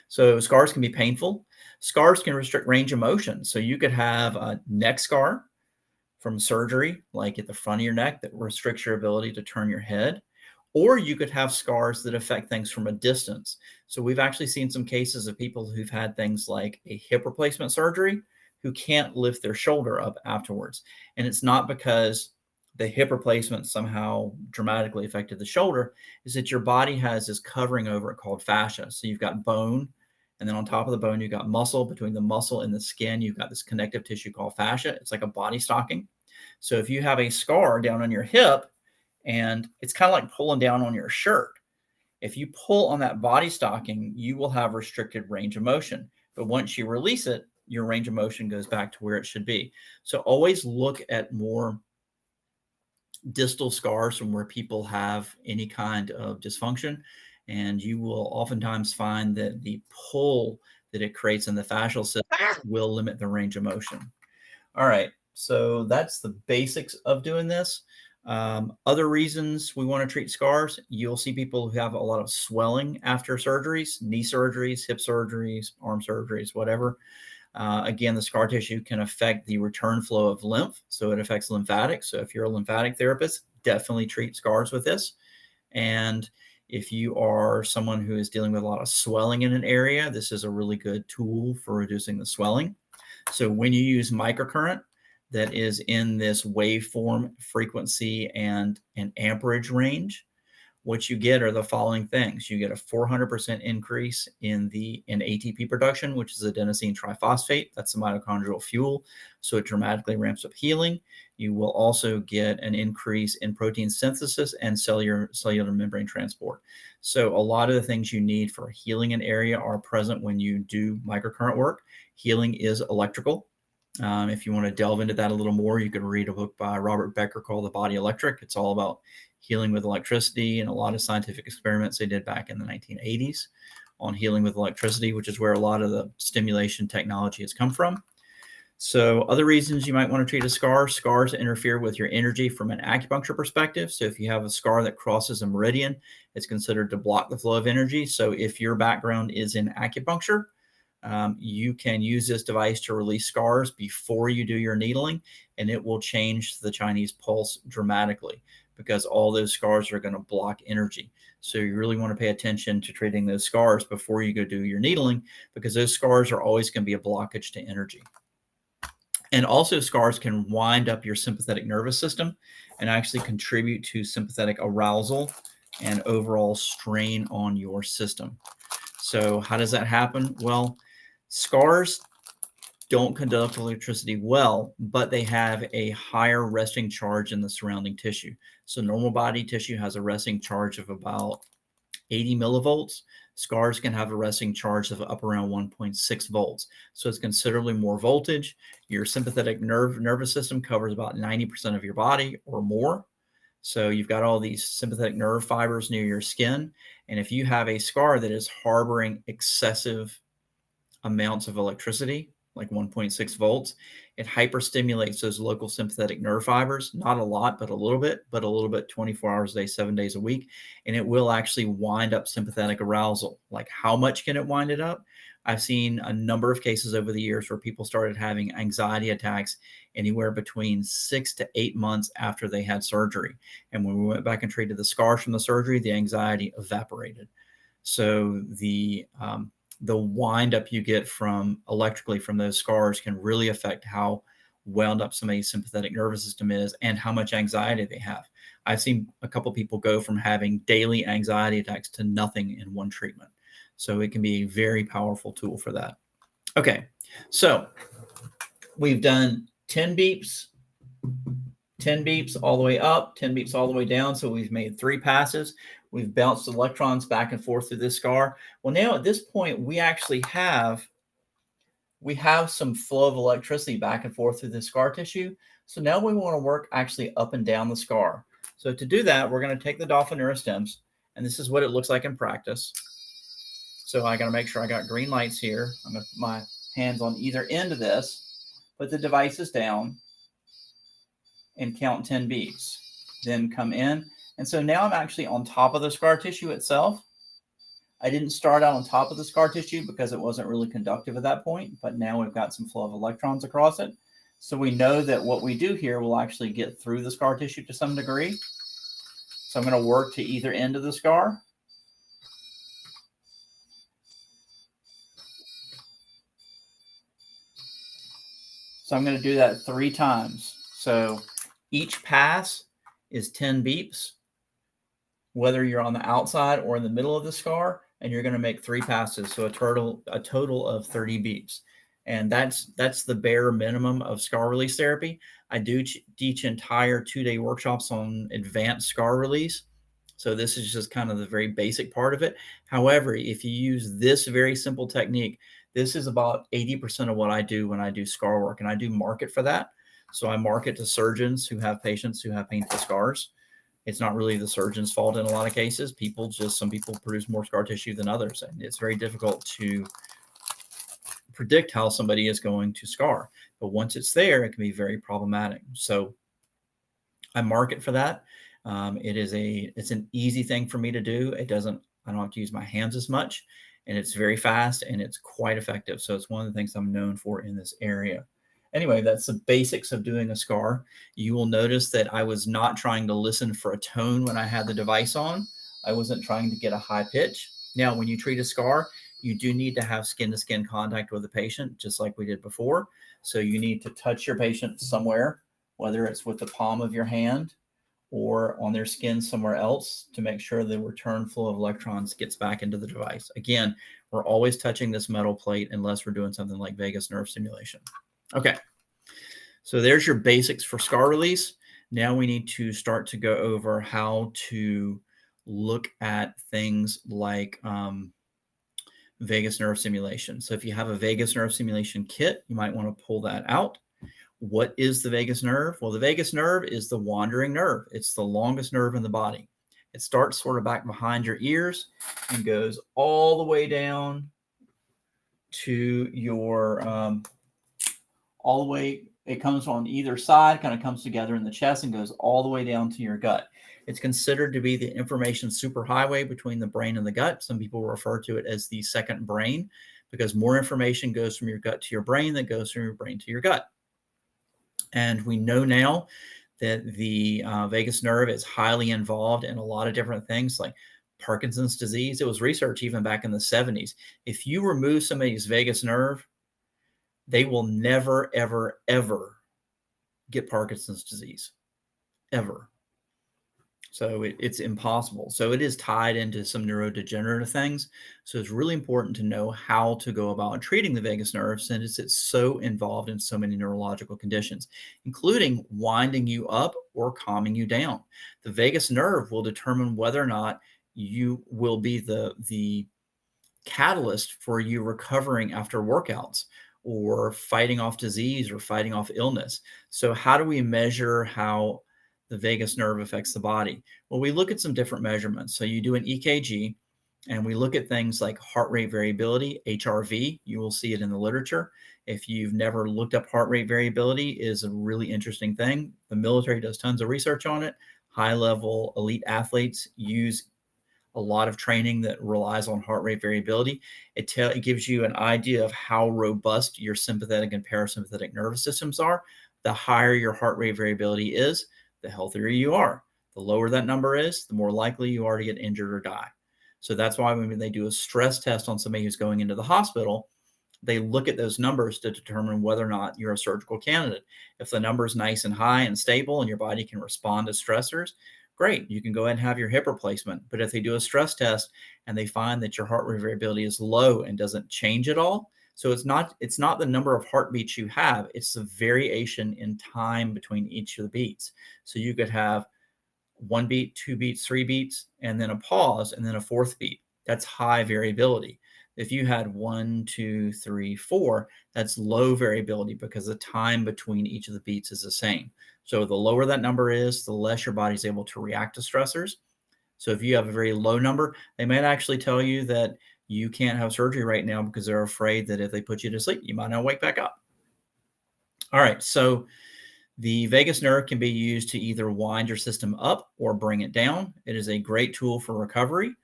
So scars can be painful. Scars can restrict range of motion. So you could have a neck scar from surgery, like at the front of your neck, that restricts your ability to turn your head. Or you could have scars that affect things from a distance. So we've actually seen some cases of people who've had things like a hip replacement surgery who can't lift their shoulder up afterwards. And it's not because the hip replacement somehow dramatically affected the shoulder, is that your body has this covering over it called fascia. So you've got bone, and then on top of the bone, you've got muscle. Between the muscle and the skin, you've got this connective tissue called fascia. It's like a body stocking. So if you have a scar down on your hip, and it's kind of like pulling down on your shirt, if you pull on that body stocking, you will have restricted range of motion. But once you release it, your range of motion goes back to where it should be. So always look at more distal scars from where people have any kind of dysfunction, and you will oftentimes find that the pull that it creates in the fascial system will limit the range of motion. All right, so that's the basics of doing this. Other reasons we want to treat scars, you'll see people who have a lot of swelling after surgeries, knee surgeries, hip surgeries, arm surgeries, whatever. Again, the scar tissue can affect the return flow of lymph, so it affects lymphatics. So if you're a lymphatic therapist, definitely treat scars with this. And if you are someone who is dealing with a lot of swelling in an area, this is a really good tool for reducing the swelling. So when you use microcurrent that is in this waveform, frequency, and an amperage range, what you get are the following things. You get a 400% increase in ATP production, which is adenosine triphosphate. That's the mitochondrial fuel. So it dramatically ramps up healing. You will also get an increase in protein synthesis and cellular membrane transport. So a lot of the things you need for healing an area are present when you do microcurrent work. Healing is electrical. If you want to delve into that a little more, you can read a book by Robert Becker called The Body Electric. It's all about healing with electricity and a lot of scientific experiments they did back in the 1980s on healing with electricity, which is where a lot of the stimulation technology has come from. So other reasons you might want to treat a scar, scars interfere with your energy from an acupuncture perspective. So if you have a scar that crosses a meridian, it's considered to block the flow of energy. So if your background is in acupuncture, you can use this device to release scars before you do your needling, and it will change the Chinese pulse dramatically because all those scars are going to block energy. So you really want to pay attention to treating those scars before you go do your needling, because those scars are always going to be a blockage to energy. And also scars can wind up your sympathetic nervous system and actually contribute to sympathetic arousal and overall strain on your system. So how does that happen? Well, scars don't conduct electricity well, but they have a higher resting charge in the surrounding tissue. So normal body tissue has a resting charge of about 80 millivolts. Scars can have a resting charge of up around 1.6 volts. So it's considerably more voltage. Your sympathetic nervous system covers about 90% of your body or more. So you've got all these sympathetic nerve fibers near your skin. And if you have a scar that is harboring excessive amounts of electricity, like 1.6 volts, it hyperstimulates those local sympathetic nerve fibers, not a lot, but a little bit 24 hours a day, 7 days a week. And it will actually wind up sympathetic arousal. Like how much can it wind it up? I've seen a number of cases over the years where people started having anxiety attacks anywhere between 6 to 8 months after they had surgery. And when we went back and treated the scars from the surgery, the anxiety evaporated. So the wind up you get from electrically from those scars can really affect how wound up somebody's sympathetic nervous system is and how much anxiety they have. I've seen a couple people go from having daily anxiety attacks to nothing in one treatment. So it can be a very powerful tool for that. Okay, so we've done 10 beeps, 10 beeps all the way up, 10 beeps all the way down. So we've made 3 passes. We've bounced electrons back and forth through this scar. Well, now at this point, we actually have some flow of electricity back and forth through the scar tissue. So now we want to work actually up and down the scar. So to do that, we're going to take the Dolphin Neurostims, and this is what it looks like in practice. So I got to make sure I got green lights here. I'm going to put my hands on either end of this, put the devices down, and count 10 beats. Then come in. And so now I'm actually on top of the scar tissue itself. I didn't start out on top of the scar tissue because it wasn't really conductive at that point, but now we've got some flow of electrons across it. So we know that what we do here will actually get through the scar tissue to some degree. So I'm going to work to either end of the scar. So I'm going to do that 3 times. So each pass is 10 beeps, whether you're on the outside or in the middle of the scar, and you're going to make 3 passes. So a total of 30 beeps. And that's the bare minimum of scar release therapy. I do teach entire 2-day workshops on advanced scar release. So this is just kind of the very basic part of it. However, if you use this very simple technique, this is about 80% of what I do when I do scar work, and I do market for that. So I market to surgeons who have patients who have painful scars. It's not really the surgeon's fault in a lot of cases. Some people produce more scar tissue than others, and it's very difficult to predict how somebody is going to scar. But once it's there, it can be very problematic. So I market for that. It's an easy thing for me to do. I don't have to use my hands as much, and it's very fast and it's quite effective. So it's one of the things I'm known for in this area. Anyway, that's the basics of doing a scar. You will notice that I was not trying to listen for a tone when I had the device on. I wasn't trying to get a high pitch. Now, when you treat a scar, you do need to have skin-to-skin contact with the patient, just like we did before. So you need to touch your patient somewhere, whether it's with the palm of your hand or on their skin somewhere else, to make sure the return flow of electrons gets back into the device. Again, we're always touching this metal plate unless we're doing something like vagus nerve stimulation. Okay, so there's your basics for scar release. Now we need to start to go over how to look at things like vagus nerve stimulation. So if you have a vagus nerve stimulation kit, you might want to pull that out. What is the vagus nerve? Well, the vagus nerve is the wandering nerve. It's the longest nerve in the body. It starts sort of back behind your ears and goes all the way down to your, all the way, it comes on either side, kind of comes together in the chest and goes all the way down to your gut. It's considered to be the information superhighway between the brain and the gut. Some people refer to it as the second brain because more information goes from your gut to your brain than goes from your brain to your gut. And we know now that the vagus nerve is highly involved in a lot of different things like Parkinson's disease. It was research even back in the 70s. If you remove somebody's vagus nerve, they will never, ever, ever get Parkinson's disease, ever. So it's impossible. So it is tied into some neurodegenerative things. So it's really important to know how to go about treating the vagus nerve since it's so involved in so many neurological conditions, including winding you up or calming you down. The vagus nerve will determine whether or not you will be the catalyst for you recovering after workouts or fighting off disease or fighting off illness. So how do we measure how the vagus nerve affects the body? Well, we look at some different measurements. So you do an EKG and we look at things like heart rate variability, HRV. You will see it in the literature. If you've never looked up heart rate variability, is a really interesting thing. The military does tons of research on it. High-level elite athletes use a lot of training that relies on heart rate variability. It gives you an idea of how robust your sympathetic and parasympathetic nervous systems are. The higher your heart rate variability is, the healthier you are. The lower that number is, the more likely you are to get injured or die. So that's why when they do a stress test on somebody who's going into the hospital, they look at those numbers to determine whether or not you're a surgical candidate. If the number is nice and high and stable and your body can respond to stressors, great, you can go ahead and have your hip replacement. But if they do a stress test and they find that your heart rate variability is low and doesn't change at all, so it's not the number of heartbeats you have, it's the variation in time between each of the beats. So you could have 1 beat, 2 beats, 3 beats, and then a pause, and then a 4th beat. That's high variability. If you had 1, 2, 3, 4, that's low variability because the time between each of the beats is the same. So the lower that number is, the less your body's able to react to stressors. So if you have a very low number, they might actually tell you that you can't have surgery right now because they're afraid that if they put you to sleep, you might not wake back up. All right, so the vagus nerve can be used to either wind your system up or bring it down. It is a great tool for recovery.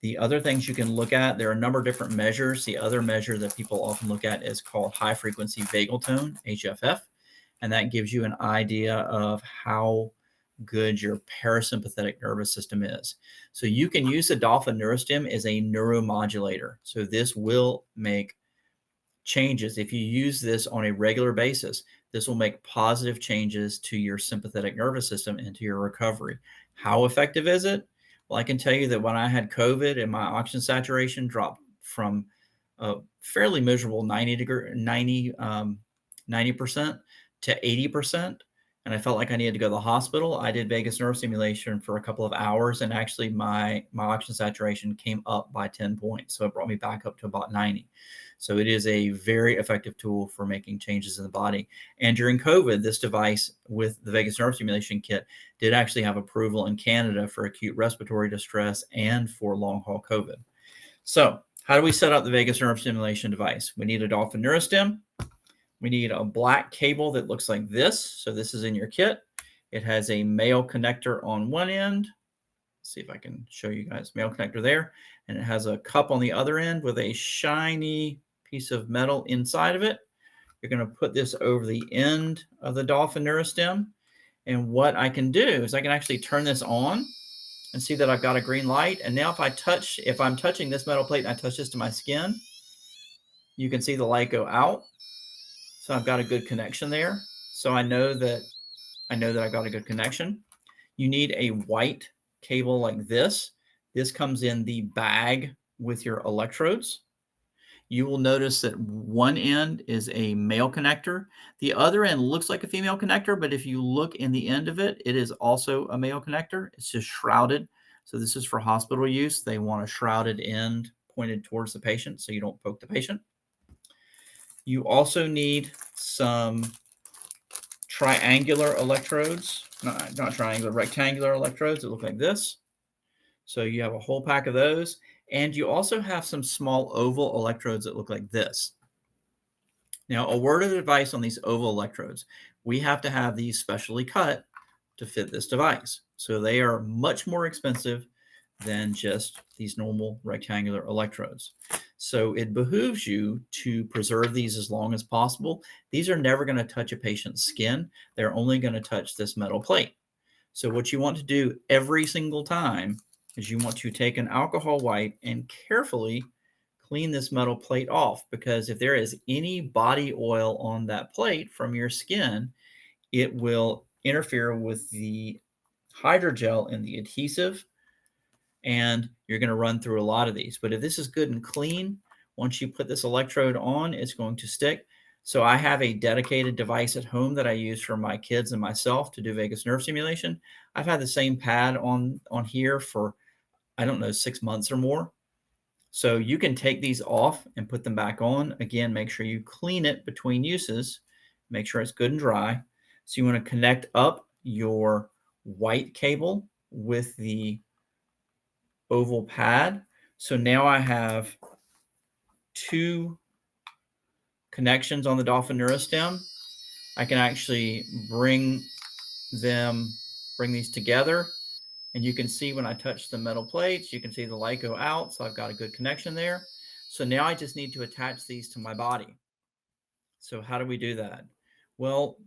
The other things you can look at, there are a number of different measures. The other measure that people often look at is called high frequency vagal tone, HFF, and that gives you an idea of how good your parasympathetic nervous system is. So you can use the Dolphin Neurostim as a neuromodulator. So this will make changes. If you use this on a regular basis, this will make positive changes to your sympathetic nervous system and to your recovery. How effective is it? Well, I can tell you that when I had COVID and my oxygen saturation dropped from a fairly miserable 90% to 80%, and I felt like I needed to go to the hospital, I did vagus nerve stimulation for a couple of hours, and actually my oxygen saturation came up by 10 points. So it brought me back up to about 90. So it is a very effective tool for making changes in the body. And during COVID, this device with the vagus nerve stimulation kit did actually have approval in Canada for acute respiratory distress and for long haul COVID. So how do we set up the vagus nerve stimulation device? We need a Dolphin Neurostim. We need a black cable that looks like this. So this is in your kit. It has a male connector on one end. Let's see if I can show you guys. Male connector there. And it has a cup on the other end with a shiny piece of metal inside of it. You're going to put this over the end of the Dolphin Neurostim. And what I can do is I can actually turn this on and see that I've got a green light. And now if I'm touching this metal plate and I touch this to my skin, you can see the light go out. So I've got a good connection there. So I know that I've got a good connection. You need a white cable like this. This comes in the bag with your electrodes. You will notice that one end is a male connector. The other end looks like a female connector, but if you look in the end of it, it is also a male connector. It's just shrouded. So this is for hospital use. They want a shrouded end pointed towards the patient so you don't poke the patient. You also need some triangular electrodes, not triangular, rectangular electrodes that look like this. So you have a whole pack of those. And you also have some small oval electrodes that look like this. Now, a word of advice on these oval electrodes. We have to have these specially cut to fit this device. So they are much more expensive than just these normal rectangular electrodes. So it behooves you to preserve these as long as possible. These are never going to touch a patient's skin. They're only going to touch this metal plate. So what you want to do every single time is you want to take an alcohol wipe and carefully clean this metal plate off, because if there is any body oil on that plate from your skin, it will interfere with the hydrogel and the adhesive, and you're going to run through a lot of these. But if this is good and clean, once you put this electrode on, it's going to stick. So I have a dedicated device at home that I use for my kids and myself to do vagus nerve stimulation. I've had the same pad on here for, I don't know, 6 months or more. So you can take these off and put them back on. Again, make sure you clean it between uses. Make sure it's good and dry. So you want to connect up your white cable with the oval pad. So now I have 2 connections on the Dolphin Neurostim. I can actually bring these together, and you can see when I touch the metal plates, you can see the light go out. So I've got a good connection there. So now I just need to attach these to my body. So how do we do that? Well,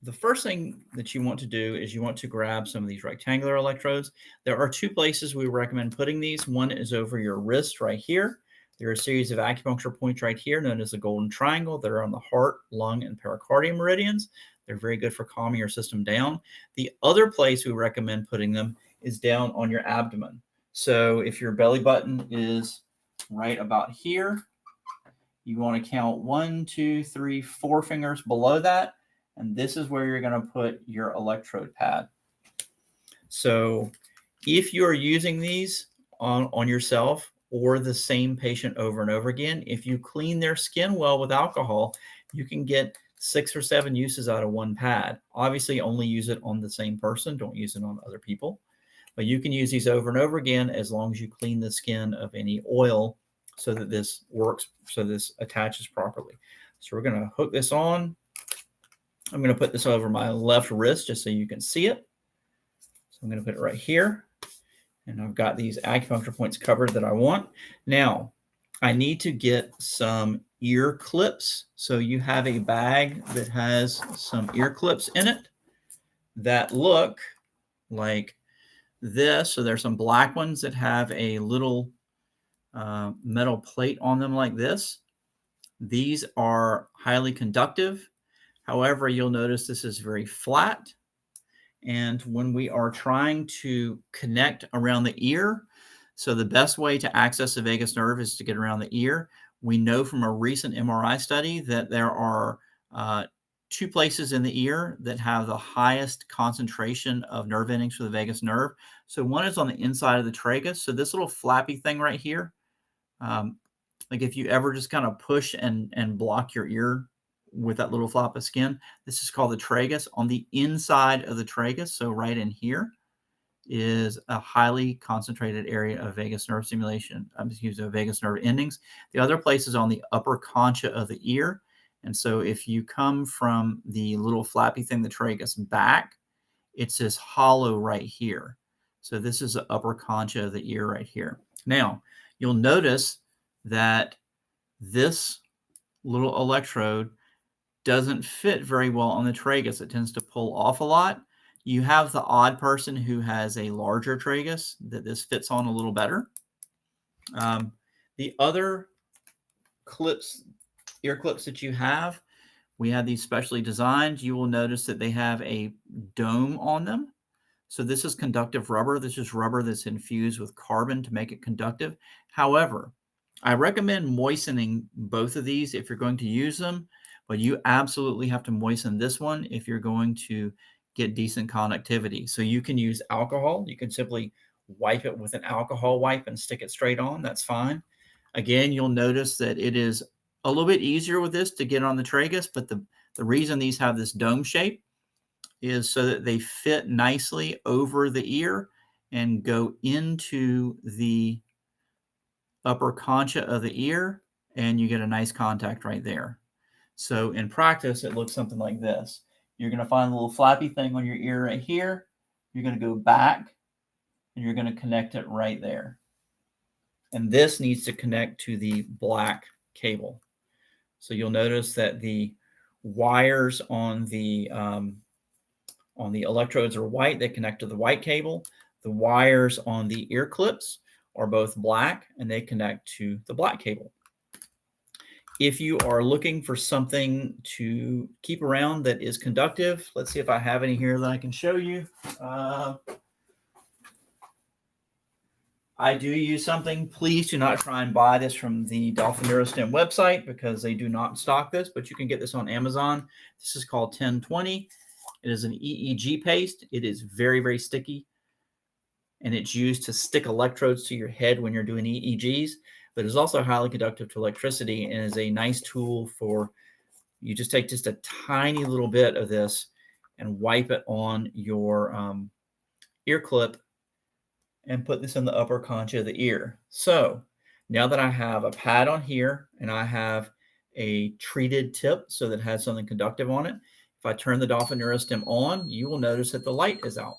the first thing that you want to do is you want to grab some of these rectangular electrodes. There are 2 places we recommend putting these. One is over your wrist right here. There are a series of acupuncture points right here known as the golden triangle that are on the heart, lung, and pericardium meridians. They're very good for calming your system down. The other place we recommend putting them is down on your abdomen. So if your belly button is right about here, you want to count 1, 2, 3, 4 fingers below that. And this is where you're going to put your electrode pad. So if you're using these on yourself or the same patient over and over again, if you clean their skin well with alcohol, you can get 6 or 7 uses out of one pad. Obviously, only use it on the same person. Don't use it on other people. But you can use these over and over again as long as you clean the skin of any oil so that this works, so this attaches properly. So we're going to hook this on. I'm going to put this over my left wrist just so you can see it. So I'm going to put it right here. And I've got these acupuncture points covered that I want. Now, I need to get some ear clips. So you have a bag that has some ear clips in it that look like this. So there's some black ones that have a little metal plate on them like this. These are highly conductive. However, you'll notice this is very flat. And when we are trying to connect around the ear, so the best way to access the vagus nerve is to get around the ear. We know from a recent MRI study that there are 2 places in the ear that have the highest concentration of nerve endings for the vagus nerve. So one is on the inside of the tragus. So this little flappy thing right here, like if you ever just kind of push and block your ear with that little flap of skin, this is called the tragus. On the inside of the tragus, so right in here, is a highly concentrated area of vagus nerve stimulation, vagus nerve endings. The other place is on the upper concha of the ear. And so if you come from the little flappy thing, the tragus, back, it's this hollow right here. So this is the upper concha of the ear right here. Now, you'll notice that this little electrode doesn't fit very well on the tragus. It tends to pull off a lot. You have the odd person who has a larger tragus that this fits on a little better. The other clips, ear clips that you have, we have these specially designed. You will notice that they have a dome on them. So this is conductive rubber. This is rubber that's infused with carbon to make it conductive. However, I recommend moistening both of these if you're going to use them, but you absolutely have to moisten this one if you're going to get decent conductivity. So you can use alcohol. You can simply wipe it with an alcohol wipe and stick it straight on. That's fine. Again, you'll notice that it is a little bit easier with this to get on the tragus, but the reason these have this dome shape is so that they fit nicely over the ear and go into the upper concha of the ear, and you get a nice contact right there. So in practice, it looks something like this. You're going to find a little flappy thing on your ear right here. You're going to go back, and you're going to connect it right there. And this needs to connect to the black cable. So you'll notice that the wires on the electrodes are white. They connect to the white cable. The wires on the ear clips are both black, and they connect to the black cable. If you are looking for something to keep around that is conductive, let's see if I have any here that I can show you. I do use something. Please do not try and buy this from the Dolphin Neurostim website because they do not stock this, but you can get this on Amazon. This is called 1020. It is an EEG paste. It is very, very sticky, and it's used to stick electrodes to your head when you're doing EEGs, but it's also highly conductive to electricity and is a nice tool for, you just take just a tiny little bit of this and wipe it on your ear clip and put this in the upper concha of the ear. So now that I have a pad on here and I have a treated tip so that it has something conductive on it, if I turn the Dolphin Neurostim on, you will notice that the light is out,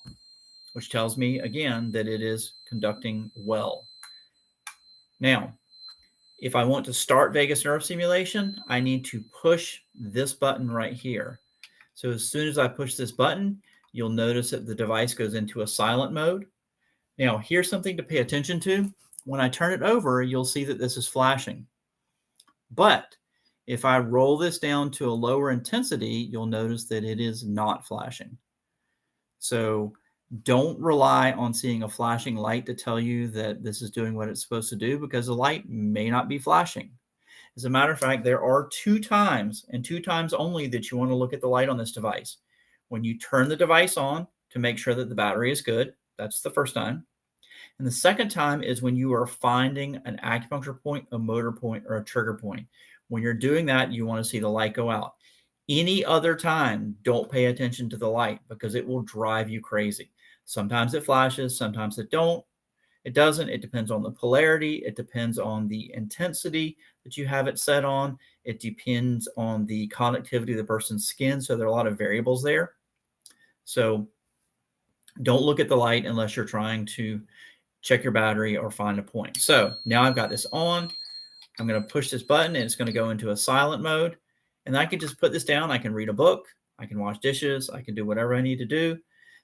which tells me again that it is conducting well. Now, if I want to start vagus nerve stimulation, I need to push this button right here. So as soon as I push this button, you'll notice that the device goes into a silent mode. Now, here's something to pay attention to. When I turn it over, you'll see that this is flashing. But if I roll this down to a lower intensity, you'll notice that it is not flashing. So don't rely on seeing a flashing light to tell you that this is doing what it's supposed to do, because the light may not be flashing. As a matter of fact, there are 2 times, and 2 times only, that you want to look at the light on this device. When you turn the device on to make sure that the battery is good, that's the first time. And the second time is when you are finding an acupuncture point, a motor point, or a trigger point. When you're doing that, you want to see the light go out. Any other time, don't pay attention to the light because it will drive you crazy. Sometimes it flashes, sometimes it don't. It doesn't. It depends on the polarity. It depends on the intensity that you have it set on. It depends on the conductivity of the person's skin. So there are a lot of variables there. So don't look at the light unless you're trying to check your battery or find a point. So now I've got this on. I'm going to push this button and it's going to go into a silent mode. And I can just put this down. I can read a book. I can wash dishes. I can do whatever I need to do.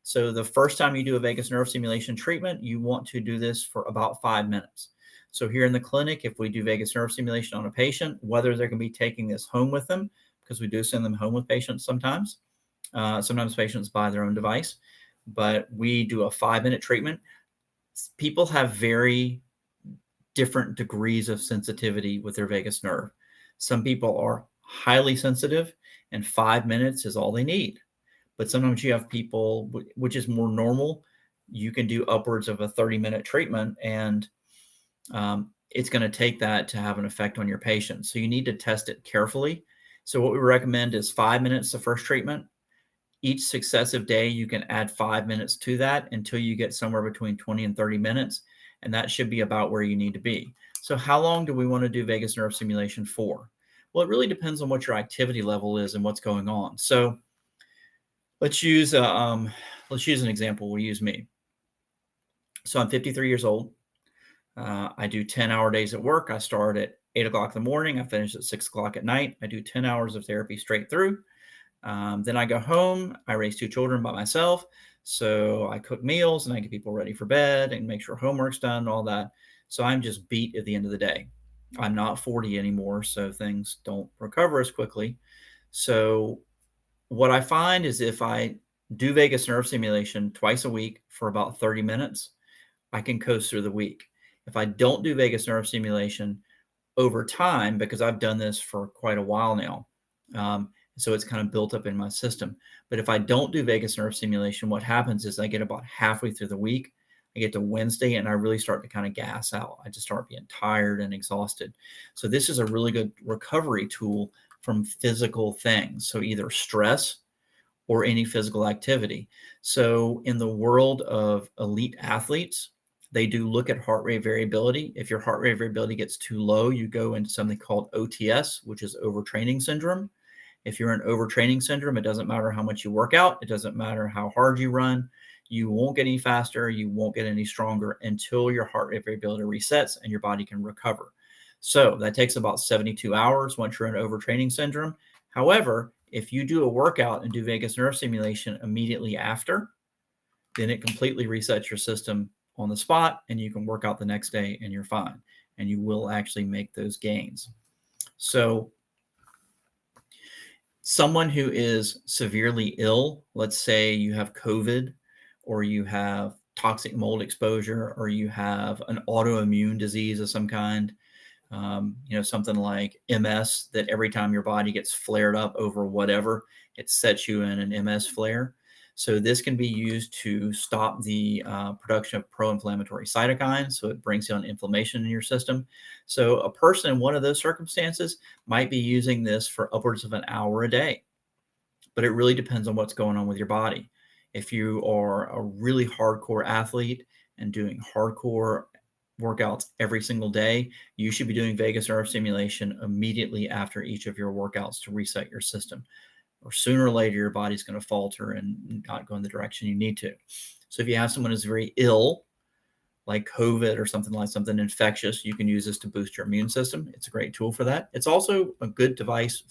So the first time you do a vagus nerve stimulation treatment, you want to do this for about 5 minutes. So here in the clinic, if we do vagus nerve stimulation on a patient, whether they're going to be taking this home with them, because we do send them home with patients sometimes. Sometimes patients buy their own device, but we do a 5-minute treatment. People have very different degrees of sensitivity with their vagus nerve. Some people are highly sensitive, and 5 minutes is all they need. But sometimes you have people, which is more normal, you can do upwards of a 30-minute treatment, and it's going to take that to have an effect on your patient. So you need to test it carefully. So what we recommend is 5 minutes the first treatment. Each successive day, you can add 5 minutes to that until you get somewhere between 20 and 30 minutes. And that should be about where you need to be. So how long do we want to do vagus nerve stimulation for? Well, it really depends on what your activity level is and what's going on. So let's use an example. We'll use me. So I'm 53 years old. I do 10-hour days at work. I start at 8 o'clock in the morning. I finish at 6 o'clock at night. I do 10 hours of therapy straight through. Then I go home. I raise 2 children by myself. So I cook meals and I get people ready for bed and make sure homework's done and all that. So I'm just beat at the end of the day. I'm not 40 anymore, so things don't recover as quickly. So what I find is if I do vagus nerve stimulation twice a week for about 30 minutes, I can coast through the week. If I don't do vagus nerve stimulation over time, because I've done this for quite a while now, so it's kind of built up in my system. But if I don't do vagus nerve stimulation, what happens is I get about halfway through the week, I get to Wednesday, and I really start to kind of gas out. I just start being tired and exhausted. So this is a really good recovery tool from physical things. So either stress or any physical activity. So in the world of elite athletes, they do look at heart rate variability. If your heart rate variability gets too low, you go into something called OTS, which is overtraining syndrome. If you're in overtraining syndrome, it doesn't matter how much you work out. It doesn't matter how hard you run. You won't get any faster. You won't get any stronger until your heart rate variability resets and your body can recover. So that takes about 72 hours once you're in overtraining syndrome. However, if you do a workout and do vagus nerve stimulation immediately after, then it completely resets your system on the spot and you can work out the next day and you're fine. And you will actually make those gains. So someone who is severely ill, let's say you have COVID or you have toxic mold exposure or you have an autoimmune disease of some kind, something like MS, that every time your body gets flared up over whatever, it sets you in an MS flare. So this can be used to stop the production of pro-inflammatory cytokines. So it brings down inflammation in your system. So a person in one of those circumstances might be using this for upwards of an hour a day. But it really depends on what's going on with your body. If you are a really hardcore athlete and doing hardcore workouts every single day, you should be doing vagus nerve stimulation immediately after each of your workouts to reset your system. Or sooner or later, your body's going to falter and not go in the direction you need to. So if you have someone who's very ill, like COVID or something infectious, you can use this to boost your immune system. It's a great tool for that. It's also a good device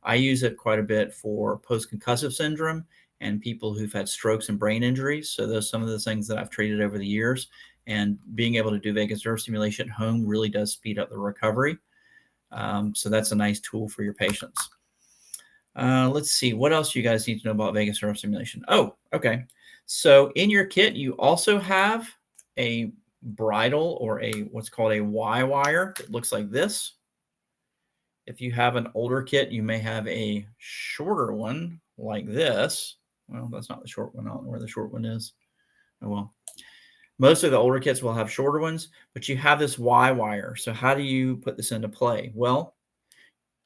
I use it quite a bit for post-concussive syndrome and people who've had strokes and brain injuries. So those are some of the things that I've treated over the years. And being able to do vagus nerve stimulation at home really does speed up the recovery. So that's a nice tool for your patients. Let's see, what else you guys need to know about vagus nerve stimulation? Oh, okay. So in your kit, you also have a bridle or what's called a Y wire that looks like this. If you have an older kit, you may have a shorter one like this. Well, that's not the short one. I don't know where the short one is. Oh, well. Most of the older kits will have shorter ones, but you have this Y wire. So how do you put this into play? Well,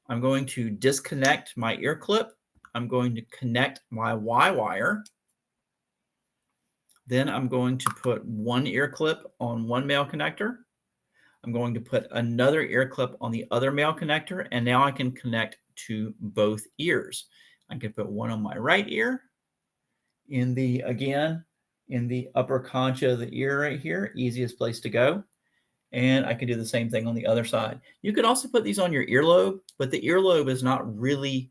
I'm going to disconnect my ear clip. I'm going to connect my Y wire. Then I'm going to put one ear clip on one male connector. I'm going to put another ear clip on the other male connector, and now I can connect to both ears. I can put one on my right ear in the upper concha of the ear right here, easiest place to go. And I can do the same thing on the other side. You could also put these on your earlobe, but the earlobe is not really,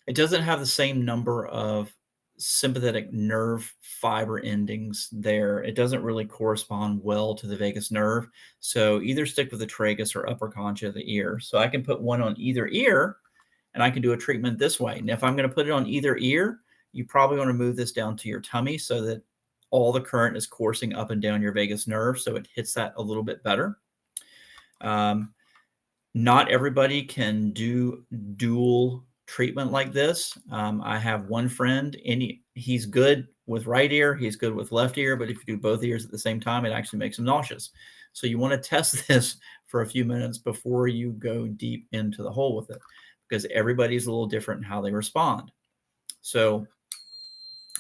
it doesn't have the same number of sympathetic nerve fiber endings there. It doesn't really correspond well to the vagus nerve. So either stick with the tragus or upper concha of the ear. So I can put one on either ear and I can do a treatment this way. And if I'm going to put it on either ear, you probably want to move this down to your tummy so that all the current is coursing up and down your vagus nerve, so it hits that a little bit better. Not everybody can do dual treatment like this. I have one friend, and he's good with right ear, he's good with left ear, but if you do both ears at the same time, it actually makes him nauseous. So you want to test this for a few minutes before you go deep into the hole with it, because everybody's a little different in how they respond. So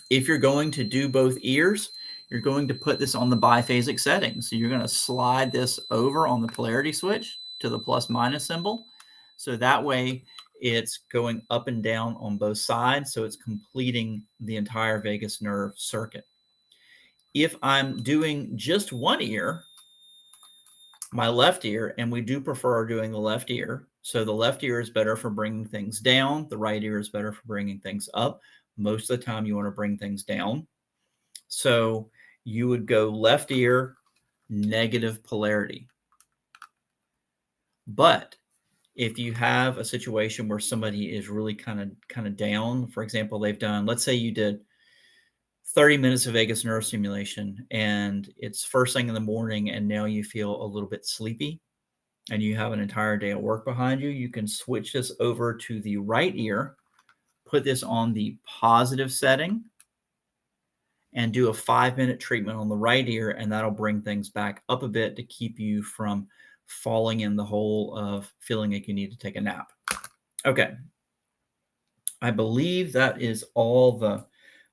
if you're going to do both ears, you're going to put this on the biphasic setting. So you're going to slide this over on the polarity switch to the plus minus symbol. So that way it's going up and down on both sides. So it's completing the entire vagus nerve circuit. If I'm doing just one ear, my left ear, and we do prefer doing the left ear. So the left ear is better for bringing things down. The right ear is better for bringing things up. Most of the time you want to bring things down. So you would go left ear, negative polarity. But if you have a situation where somebody is really kind of down, for example, they've done, let's say you did 30 minutes of vagus nerve stimulation and it's first thing in the morning and now you feel a little bit sleepy and you have an entire day of work behind you, you can switch this over to the right ear, put this on the positive setting, and do a 5-minute treatment on the right ear, and that'll bring things back up a bit to keep you from falling in the hole of feeling like you need to take a nap. Okay. I believe that is all the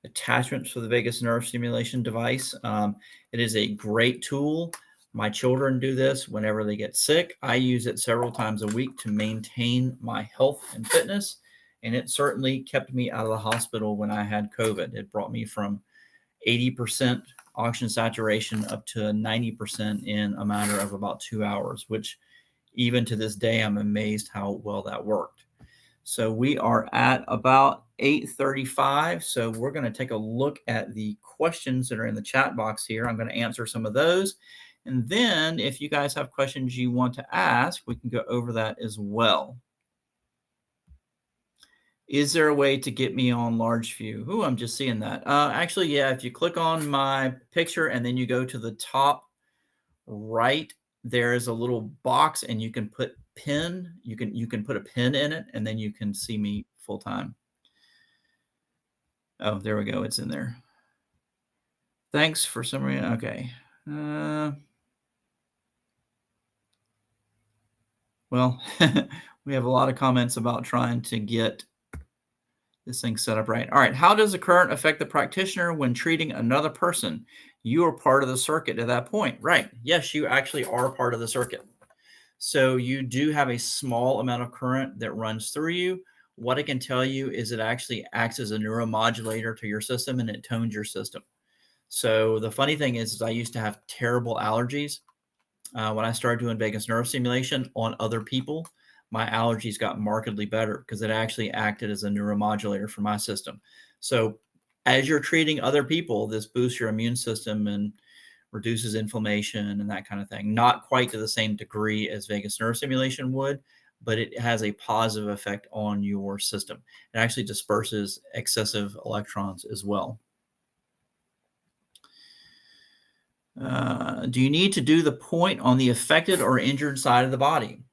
attachments for the vagus nerve stimulation device. It is a great tool. My children do this whenever they get sick. I use it several times a week to maintain my health and fitness, and it certainly kept me out of the hospital when I had COVID. It brought me from 80% oxygen saturation up to 90% in a matter of about 2 hours, which even to this day, I'm amazed how well that worked. So we are at about 8:35. So we're going to take a look at the questions that are in the chat box here. I'm going to answer some of those. And then if you guys have questions you want to ask, we can go over that as well. Is there a way to get me on large view? Ooh, I'm just seeing that. Actually, yeah, if you click on my picture and then you go to the top right, there is a little box and you can put pin. You can put a pin in it and then you can see me full time. Oh, there we go. It's in there. Thanks for some reason. Okay. Well, we have a lot of comments about trying to get this thing set up right. All right. How does the current affect the practitioner when treating another person? You are part of the circuit at that point. Right. Yes, you actually are part of the circuit. So you do have a small amount of current that runs through you. What I can tell you is it actually acts as a neuromodulator to your system and it tones your system. So the funny thing is I used to have terrible allergies. When I started doing vagus nerve stimulation on other people, my allergies got markedly better because it actually acted as a neuromodulator for my system. So as you're treating other people, this boosts your immune system and reduces inflammation and that kind of thing. Not quite to the same degree as vagus nerve stimulation would, but it has a positive effect on your system. It actually disperses excessive electrons as well. Do you need to do the point on the affected or injured side of the body?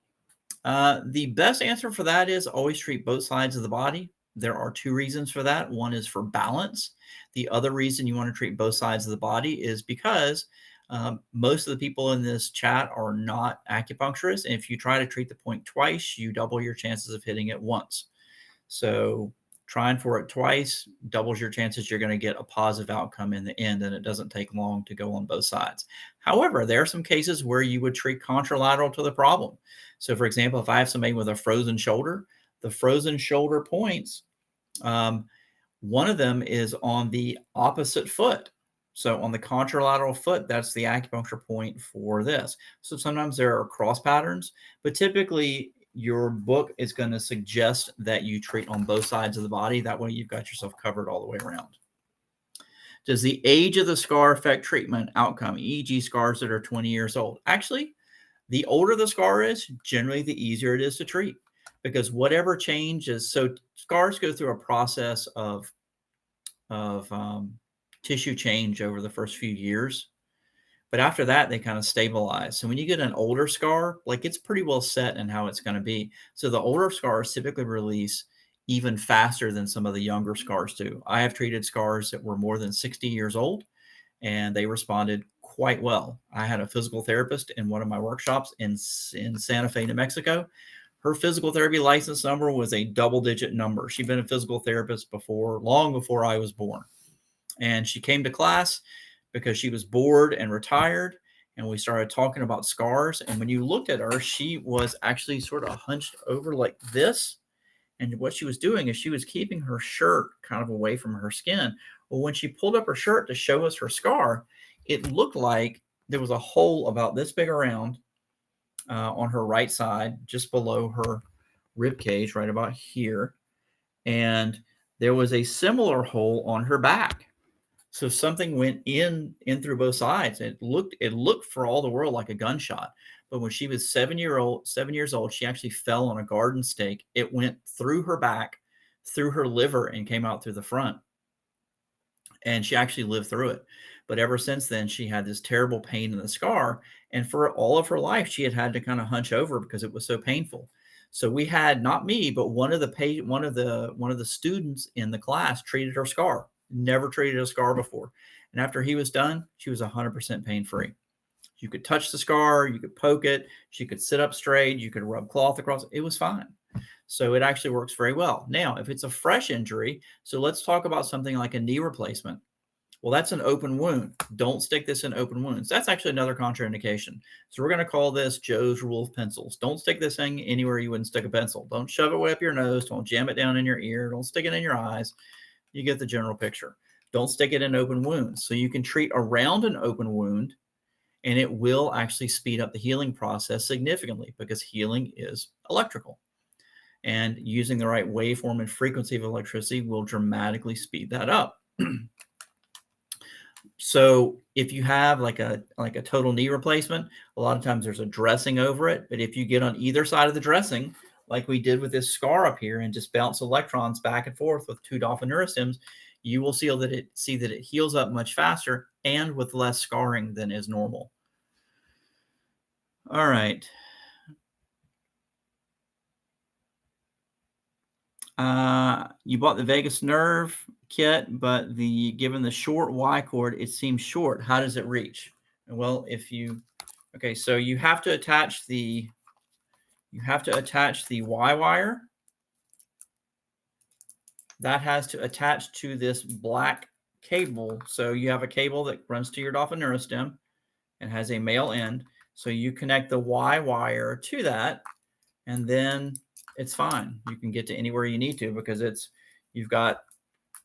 The best answer for that is always treat both sides of the body. There are 2 reasons for that. One is for balance. The other reason you want to treat both sides of the body is because Most of the people in this chat are not acupuncturists. And if you try to treat the point twice, you double your chances of hitting it once. So trying for it twice doubles your chances you're going to get a positive outcome in the end, and it doesn't take long to go on both sides. However, there are some cases where you would treat contralateral to the problem. So for example, if I have somebody with a frozen shoulder, the frozen shoulder points, one of them is on the opposite foot. So on the contralateral foot, that's the acupuncture point for this. So sometimes there are cross patterns, but typically your book is going to suggest that you treat on both sides of the body. That way you've got yourself covered all the way around. Does the age of the scar affect treatment outcome, e.g. scars that are 20 years old? Actually, the older the scar is, generally the easier it is to treat, because whatever changes, so scars go through a process of tissue change over the first few years. But after that, they kind of stabilize. So when you get an older scar, like it's pretty well set in how it's going to be. So the older scars typically release even faster than some of the younger scars do. I have treated scars that were more than 60 years old, and they responded quite well. I had a physical therapist in one of my workshops in Santa Fe, New Mexico. Her physical therapy license number was a double-digit number. She'd been a physical therapist before, long before I was born. And she came to class because she was bored and retired. And we started talking about scars. And when you looked at her, she was actually sort of hunched over like this. And what she was doing is she was keeping her shirt kind of away from her skin. Well, when she pulled up her shirt to show us her scar, it looked like there was a hole about this big around on her right side, just below her rib cage, right about here. And there was a similar hole on her back. So something went in through both sides. It looked for all the world like a gunshot. But when she was 7 years old, she actually fell on a garden stake. It went through her back, through her liver, and came out through the front. And she actually lived through it. But ever since then, she had this terrible pain in the scar. And for all of her life, she had to kind of hunch over because it was so painful. So we had, not me, but one of the students in the class treated her scar. Never treated a scar before. And after he was done, she was 100% pain free. You could touch the scar, you could poke it, she could sit up straight, you could rub cloth across it. It was fine. So it actually works very well. Now, if it's a fresh injury, so let's talk about something like a knee replacement. Well, that's an open wound. Don't stick this in open wounds. That's actually another contraindication. So we're going to call this Joe's rule of pencils. Don't stick this thing anywhere you wouldn't stick a pencil. Don't shove it way up your nose. Don't jam it down in your ear. Don't stick it in your eyes. You get the general picture. Don't stick it in open wounds. So you can treat around an open wound, and it will actually speed up the healing process significantly because healing is electrical. And using the right waveform and frequency of electricity will dramatically speed that up. So if you have like a total knee replacement, a lot of times there's a dressing over it. But if you get on either side of the dressing, like we did with this scar up here, and just bounce electrons back and forth with 2 Dolphin Neurostims, you will see that it heals up much faster and with less scarring than is normal. All right. You bought the vagus nerve kit, but given the short Y cord, it seems short. How does it reach? Well, okay, so you have to attach the Y wire. That has to attach to this black cable. So you have a cable that runs to your Dolphin Neurostim and has a male end. So you connect the Y wire to that, and then it's fine. You can get to anywhere you need to because you've got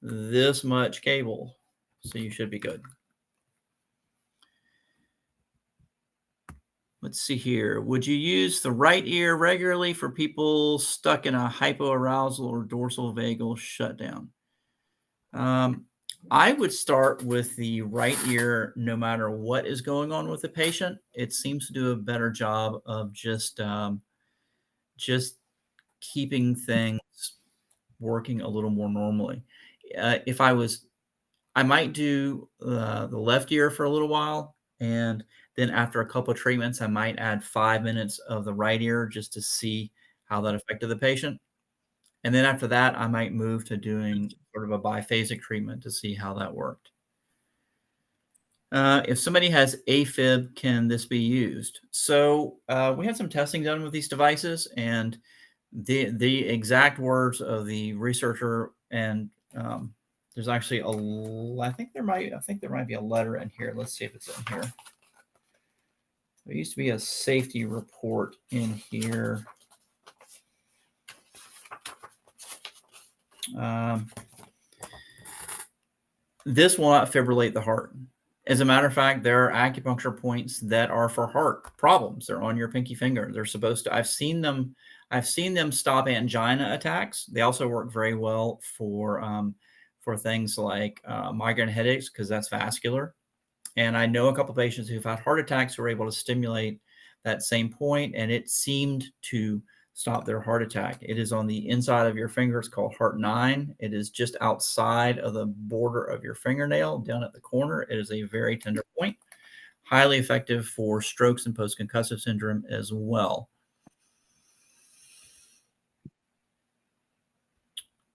this much cable. So you should be good. Let's see here. Would you use the right ear regularly for people stuck in a hypo-arousal or dorsal vagal shutdown? I would start with the right ear no matter what is going on with the patient. It seems to do a better job of just keeping things working a little more normally. I might do the left ear for a little while, and then after a couple of treatments, I might add 5 minutes of the right ear just to see how that affected the patient. And then after that, I might move to doing sort of a biphasic treatment to see how that worked. If somebody has Afib, can this be used? So we had some testing done with these devices, and the exact words of the researcher, and there's actually I think there might be a letter in here. Let's see if it's in here. There used to be a safety report in here. This will not fibrillate the heart. As a matter of fact, there are acupuncture points that are for heart problems. They're on your pinky finger. They're supposed to. I've seen them stop angina attacks. They also work very well for things like migraine headaches, because that's vascular. And I know a couple of patients who've had heart attacks who were able to stimulate that same point, and it seemed to stop their heart attack. It is on the inside of your finger. It's called heart 9. It is just outside of the border of your fingernail, down at the corner. It is a very tender point, highly effective for strokes and post-concussive syndrome as well.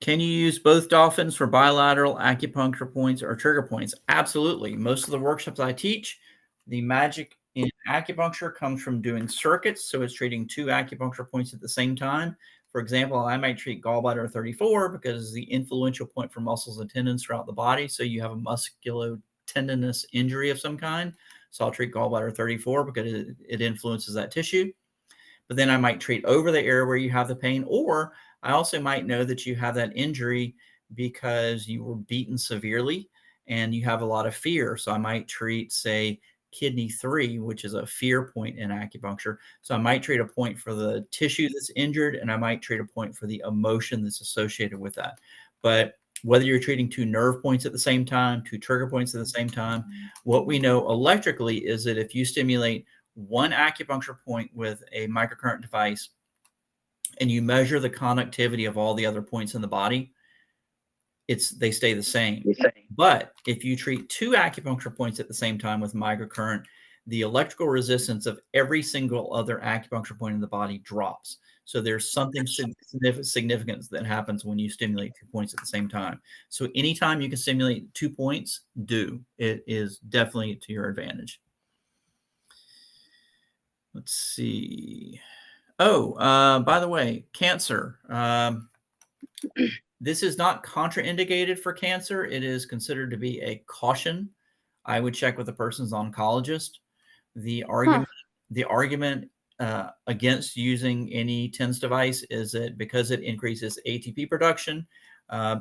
Can you use both dolphins for bilateral acupuncture points or trigger points? Absolutely. Most of the workshops I teach, the magic in acupuncture comes from doing circuits. So it's treating 2 acupuncture points at the same time. For example, I might treat gallbladder 34 because it's the influential point for muscles and tendons throughout the body. So you have a musculotendinous injury of some kind. So I'll treat gallbladder 34 because it influences that tissue. But then I might treat over the area where you have the pain, or I also might know that you have that injury because you were beaten severely and you have a lot of fear. So I might treat, say, kidney 3, which is a fear point in acupuncture. So I might treat a point for the tissue that's injured, and I might treat a point for the emotion that's associated with that. But whether you're treating 2 nerve points at the same time, 2 trigger points at the same time, what we know electrically is that if you stimulate one acupuncture point with a microcurrent device and you measure the conductivity of all the other points in the body, they stay the same. But if you treat 2 acupuncture points at the same time with microcurrent, the electrical resistance of every single other acupuncture point in the body drops. So there's something significant that happens when you stimulate 2 points at the same time. So anytime you can stimulate 2 points, do. It is definitely to your advantage. Let's see. Oh, by the way, cancer. This is not contraindicated for cancer. It is considered to be a caution. I would check with the person's oncologist. The argument against using any TENS device is that because it increases ATP production,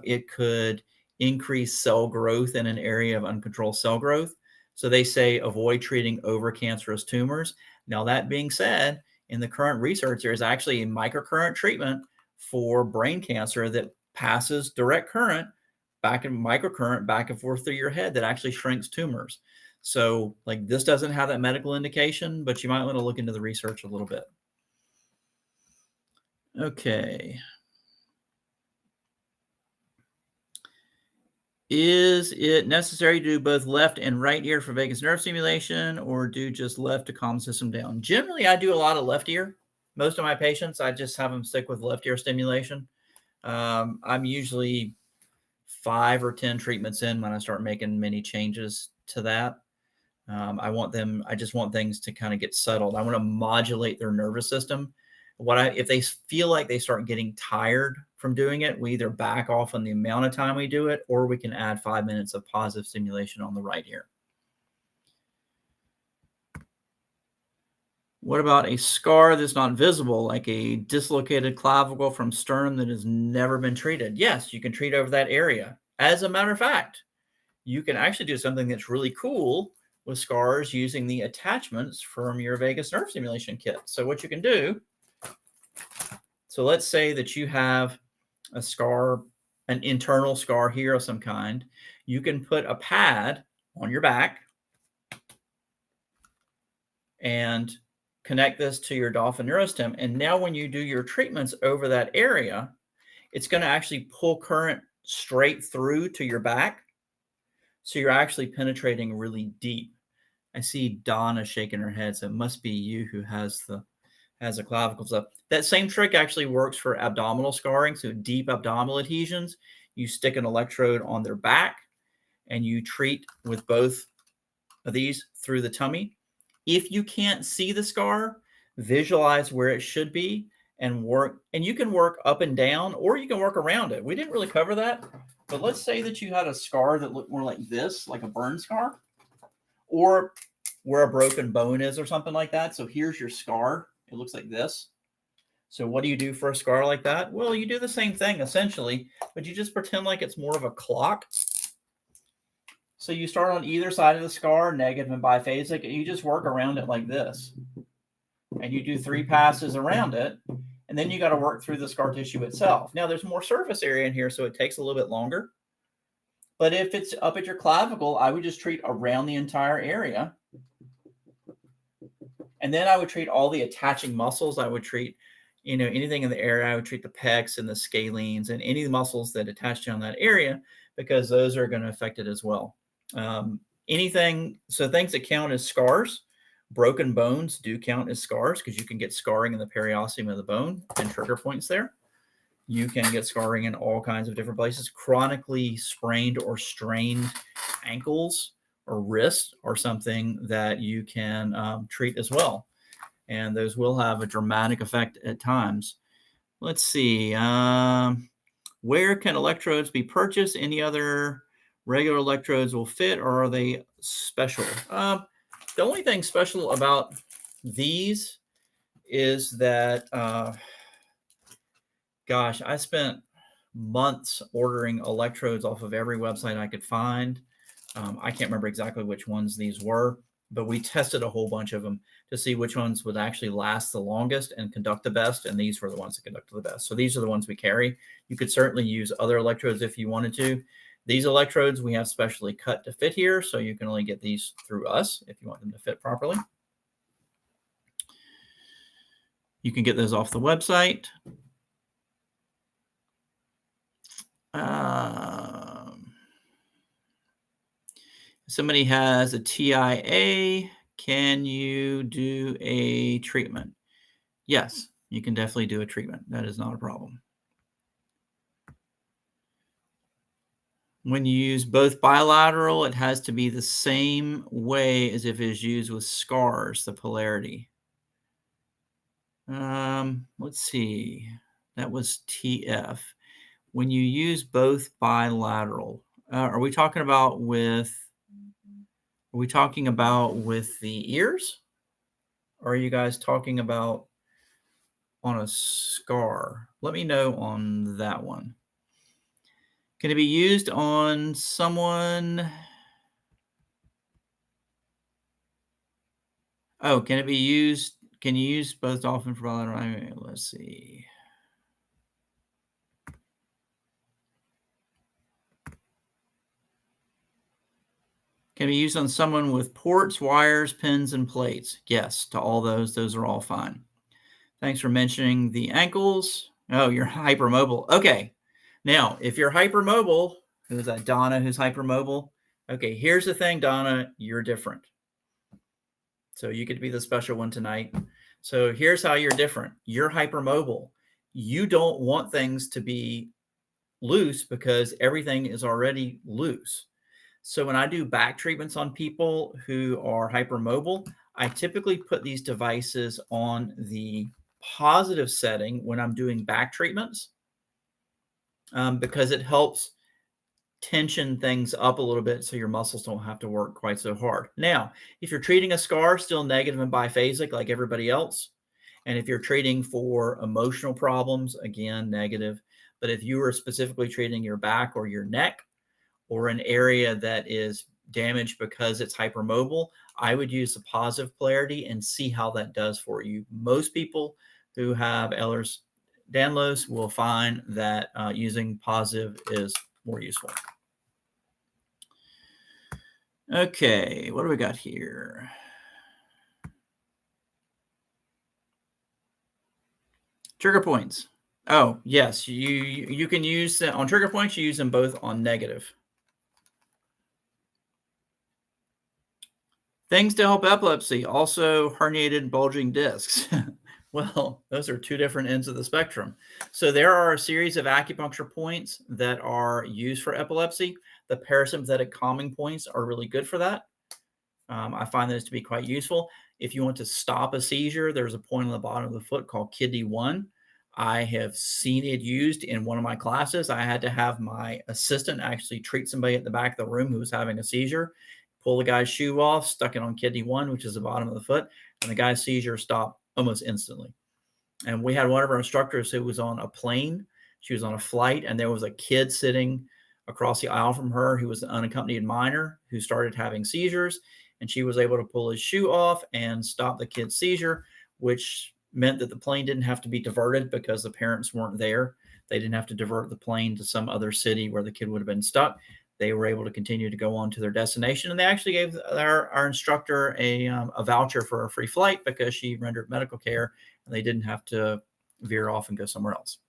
it could increase cell growth in an area of uncontrolled cell growth. So they say avoid treating over cancerous tumors. Now, that being said, in the current research, there's actually a microcurrent treatment for brain cancer that passes direct current back and microcurrent back and forth through your head that actually shrinks tumors. So like this doesn't have that medical indication, but you might want to look into the research a little bit. Okay. Is it necessary to do both left and right ear for vagus nerve stimulation, or do just left to calm the system down? Generally, I do a lot of left ear. Most of my patients, I just have them stick with left ear stimulation. I'm usually 5 or 10 treatments in when I start making many changes to that. I just want things to kind of get settled. I want to modulate their nervous system. If they feel like they start getting tired from doing it, we either back off on the amount of time we do it, or we can add 5 minutes of positive stimulation on the right ear. What about a scar that's not visible, like a dislocated clavicle from sternum that has never been treated? Yes, you can treat over that area. As a matter of fact, you can actually do something that's really cool with scars using the attachments from your vagus nerve stimulation kit. So what you can do, so let's say that you have a scar, an internal scar here of some kind. You can put a pad on your back and connect this to your Dolphin Neurostim. And now when you do your treatments over that area, it's going to actually pull current straight through to your back. So you're actually penetrating really deep. I see Donna shaking her head, so it must be you who has the clavicles up. That same trick actually works for abdominal scarring, so deep abdominal adhesions. You stick an electrode on their back, and you treat with both of these through the tummy. If you can't see the scar, visualize where it should be and work. And you can work up and down, or you can work around it. We didn't really cover that, but let's say that you had a scar that looked more like this, like a burn scar, or where a broken bone is or something like that. So here's your scar. It looks like this. So what do you do for a scar like that? Well, you do the same thing essentially, but you just pretend like it's more of a clock. So you start on either side of the scar, negative and biphasic, and you just work around it like this. And you do 3 passes around it, and then you got to work through the scar tissue itself. Now, there's more surface area in here, so it takes a little bit longer. But if it's up at your clavicle, I would just treat around the entire area. And then I would treat all the attaching muscles. I would treat, anything in the area. I would treat the pecs and the scalenes and any muscles that attach down that area, because those are going to affect it as well. So things that count as scars, broken bones do count as scars, because you can get scarring in the periosteum of the bone and trigger points there. You can get scarring in all kinds of different places. Chronically sprained or strained ankles or wrists are something that you can treat as well. And those will have a dramatic effect at times. Let's see. Where can electrodes be purchased? Any other regular electrodes will fit, or are they special? The only thing special about these is that, gosh, I spent months ordering electrodes off of every website I could find. I can't remember exactly which ones these were, but we tested a whole bunch of them to see which ones would actually last the longest and conduct the best, and these were the ones that conducted the best. So these are the ones we carry. You could certainly use other electrodes if you wanted to. These electrodes we have specially cut to fit here, so you can only get these through us if you want them to fit properly. You can get those off the website. Somebody has a TIA. Can you do a treatment? Yes, you can definitely do a treatment. That is not a problem. When you use both bilateral, it has to be the same way as if it is used with scars, the polarity. Let's see. That was TF. When you use both bilateral, are we talking about with the ears? Or are you guys talking about on a scar? Let me know on that one. Can it be used on someone? Oh, can it be used? Can you use both dolphin for bilateral? Let's see. Can it be used on someone with ports, wires, pins, and plates? Yes, to all those. Those are all fine. Thanks for mentioning the ankles. Oh, you're hypermobile. Okay. Now, if you're hypermobile, who's that? Donna, who's hypermobile? Okay, here's the thing, Donna. You're different. So you get to be the special one tonight. So here's how you're different. You're hypermobile. You don't want things to be loose because everything is already loose. So when I do back treatments on people who are hypermobile, I typically put these devices on the positive setting when I'm doing back treatments, because it helps tension things up a little bit so your muscles don't have to work quite so hard. Now, if you're treating a scar, still negative and biphasic like everybody else. And if you're treating for emotional problems, again, negative. But if you are specifically treating your back or your neck or an area that is damaged because it's hypermobile, I would use the positive polarity and see how that does for you. Most people who have Ehlers-Danlos will find that using positive is more useful. Okay, what do we got here? Trigger points. Oh, yes, you can use them on trigger points. You use them both on negative. Things to help epilepsy, also herniated bulging discs. Well, those are two different ends of the spectrum. So there are a series of acupuncture points that are used for epilepsy. The parasympathetic calming points are really good for that. I find this to be quite useful. If you want to stop a seizure, there's a point on the bottom of the foot called kidney 1. I have seen it used in one of my classes. I had to have my assistant actually treat somebody at the back of the room who was having a seizure, pull the guy's shoe off, stuck it on kidney 1, which is the bottom of the foot, and the guy's seizure stopped almost instantly. And we had one of our instructors who was on a plane. She was on a flight, and there was a kid sitting across the aisle from her who was an unaccompanied minor who started having seizures, and she was able to pull his shoe off and stop the kid's seizure, which meant that the plane didn't have to be diverted because the parents weren't there. They didn't have to divert the plane to some other city where the kid would have been stuck. They were able to continue to go on to their destination, and they actually gave our instructor a voucher for a free flight because she rendered medical care, and they didn't have to veer off and go somewhere else.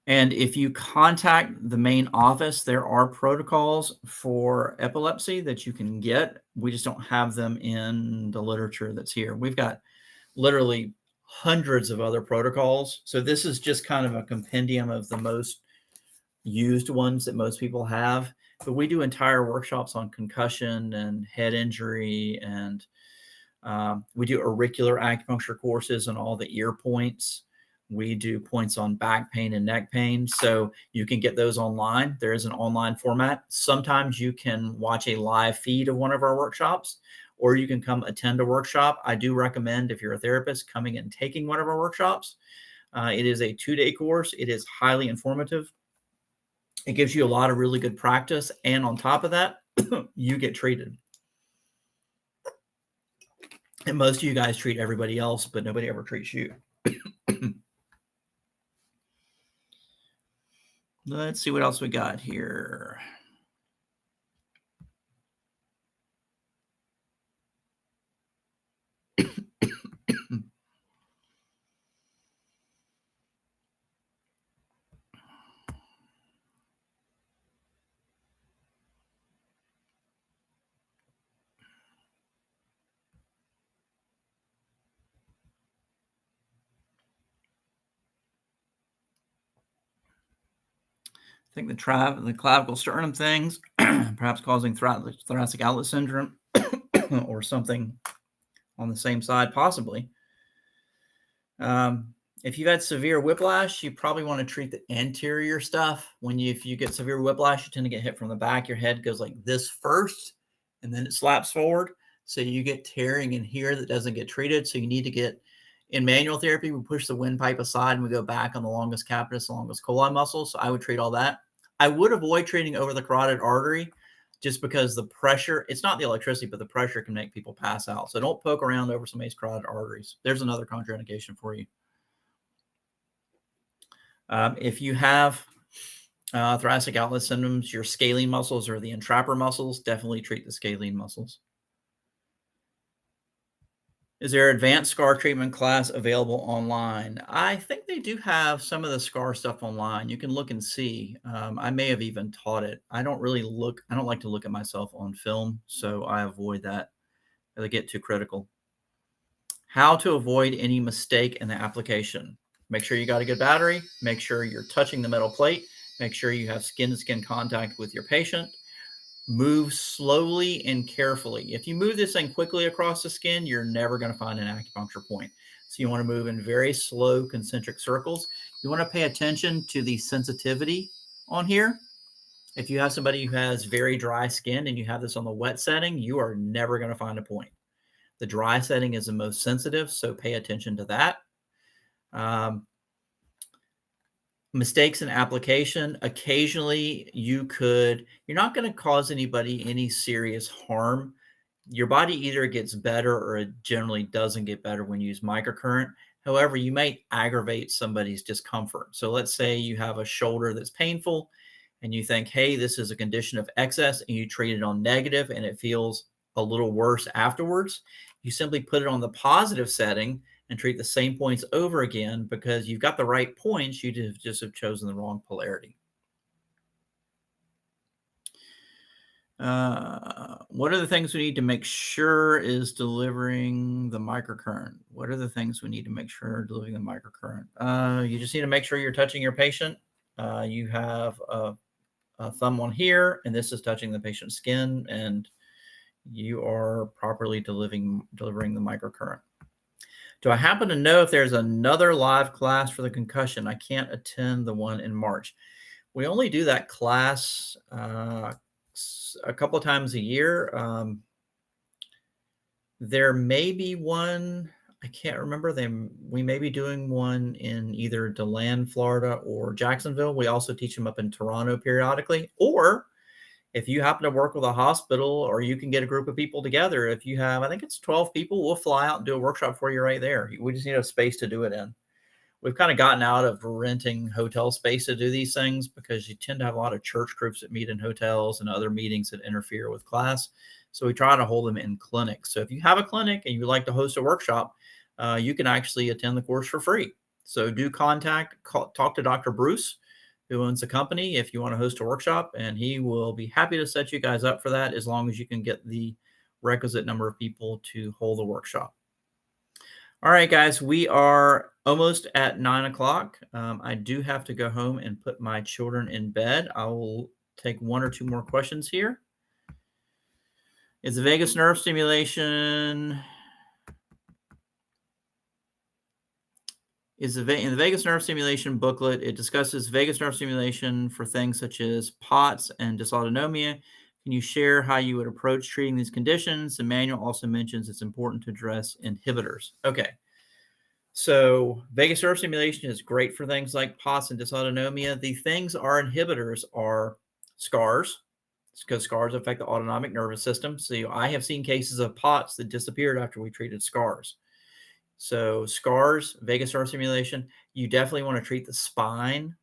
And if you contact the main office, there are protocols for epilepsy that you can get. We just don't have them in the literature that's here. We've got literally hundreds of other protocols. So this is just kind of a compendium of the most used ones that most people have. But we do entire workshops on concussion and head injury, and we do auricular acupuncture courses on all the ear points. We do points on back pain and neck pain. So you can get those online. There is an online format. Sometimes you can watch a live feed of one of our workshops, or you can come attend a workshop. I do recommend, if you're a therapist, coming and taking one of our workshops. It is a 2-day course. It is highly informative. It gives you a lot of really good practice. And on top of that, you get treated. And most of you guys treat everybody else, but nobody ever treats you. Let's see what else we got here. I think the clavicle sternum things, perhaps causing thoracic outlet syndrome or something on the same side, possibly. If you've had severe whiplash, you probably want to treat the anterior stuff. If you get severe whiplash, you tend to get hit from the back. Your head goes like this first, and then it slaps forward. So you get tearing in here that doesn't get treated. So you need to get, in manual therapy, we push the windpipe aside and we go back on the longus capitis, the longus colli muscle. So I would treat all that. I would avoid treating over the carotid artery just because the pressure, it's not the electricity, but the pressure can make people pass out. So don't poke around over somebody's carotid arteries. There's another contraindication for you. If you have thoracic outlet symptoms, your scalene muscles or the entrapper muscles, definitely treat the scalene muscles. Is there advanced scar treatment class available online? I think they do have some of the scar stuff online. You can look and see. I may have even taught it. I don't like to look at myself on film, so I avoid that. I get too critical. How to avoid any mistake in the application. Make sure you got a good battery. Make sure you're touching the metal plate. Make sure you have skin-to-skin contact with your patient. Move slowly and carefully. If you move this thing quickly across the skin, you're never going to find an acupuncture point. So you want to move in very slow concentric circles. You want to pay attention to the sensitivity on here. If you have somebody who has very dry skin and you have this on the wet setting, you are never going to find a point. The dry setting is the most sensitive, so pay attention to that. Mistakes in application. Occasionally, you're not going to cause anybody any serious harm. Your body either gets better or it generally doesn't get better when you use microcurrent. However, you might aggravate somebody's discomfort. So let's say you have a shoulder that's painful and you think, hey, this is a condition of excess, and you treat it on negative and it feels a little worse afterwards. You simply put it on the positive setting and treat the same points over again because you've got the right points. You just have chosen the wrong polarity. What are the things we need to make sure is delivering the microcurrent? What are the things we need to make sure are delivering the microcurrent? You just need to make sure you're touching your patient. You have a thumb on here, and this is touching the patient's skin, and you are properly delivering the microcurrent. Do I happen to know if there's another live class for the concussion? I can't attend the one in March. We only do that class a couple of times a year. There may be one. I can't remember them. We may be doing one in either DeLand, Florida, or Jacksonville. We also teach them up in Toronto periodically. Or if you happen to work with a hospital, or you can get a group of people together, if you have, I think it's 12 people, we'll fly out and do a workshop for you right there. We just need a space to do it in. We've kind of gotten out of renting hotel space to do these things because you tend to have a lot of church groups that meet in hotels and other meetings that interfere with class. So we try to hold them in clinics. So if you have a clinic and you'd like to host a workshop, you can actually attend the course for free. So do talk to Dr. Bruce, who owns the company, if you want to host a workshop, and he will be happy to set you guys up for that as long as you can get the requisite number of people to hold the workshop. All right, guys, we are almost at 9 o'clock. I do have to go home and put my children in bed. I will take one or two more questions here. Is the vagus nerve stimulation... in the vagus nerve stimulation booklet, it discusses vagus nerve stimulation for things such as POTS and dysautonomia. Can you share how you would approach treating these conditions? The manual also mentions it's important to address inhibitors. Okay. So vagus nerve stimulation is great for things like POTS and dysautonomia. The things our inhibitors are scars, because scars affect the autonomic nervous system. So I have seen cases of POTS that disappeared after we treated scars. So scars, vagus nerve stimulation, you definitely want to treat the spine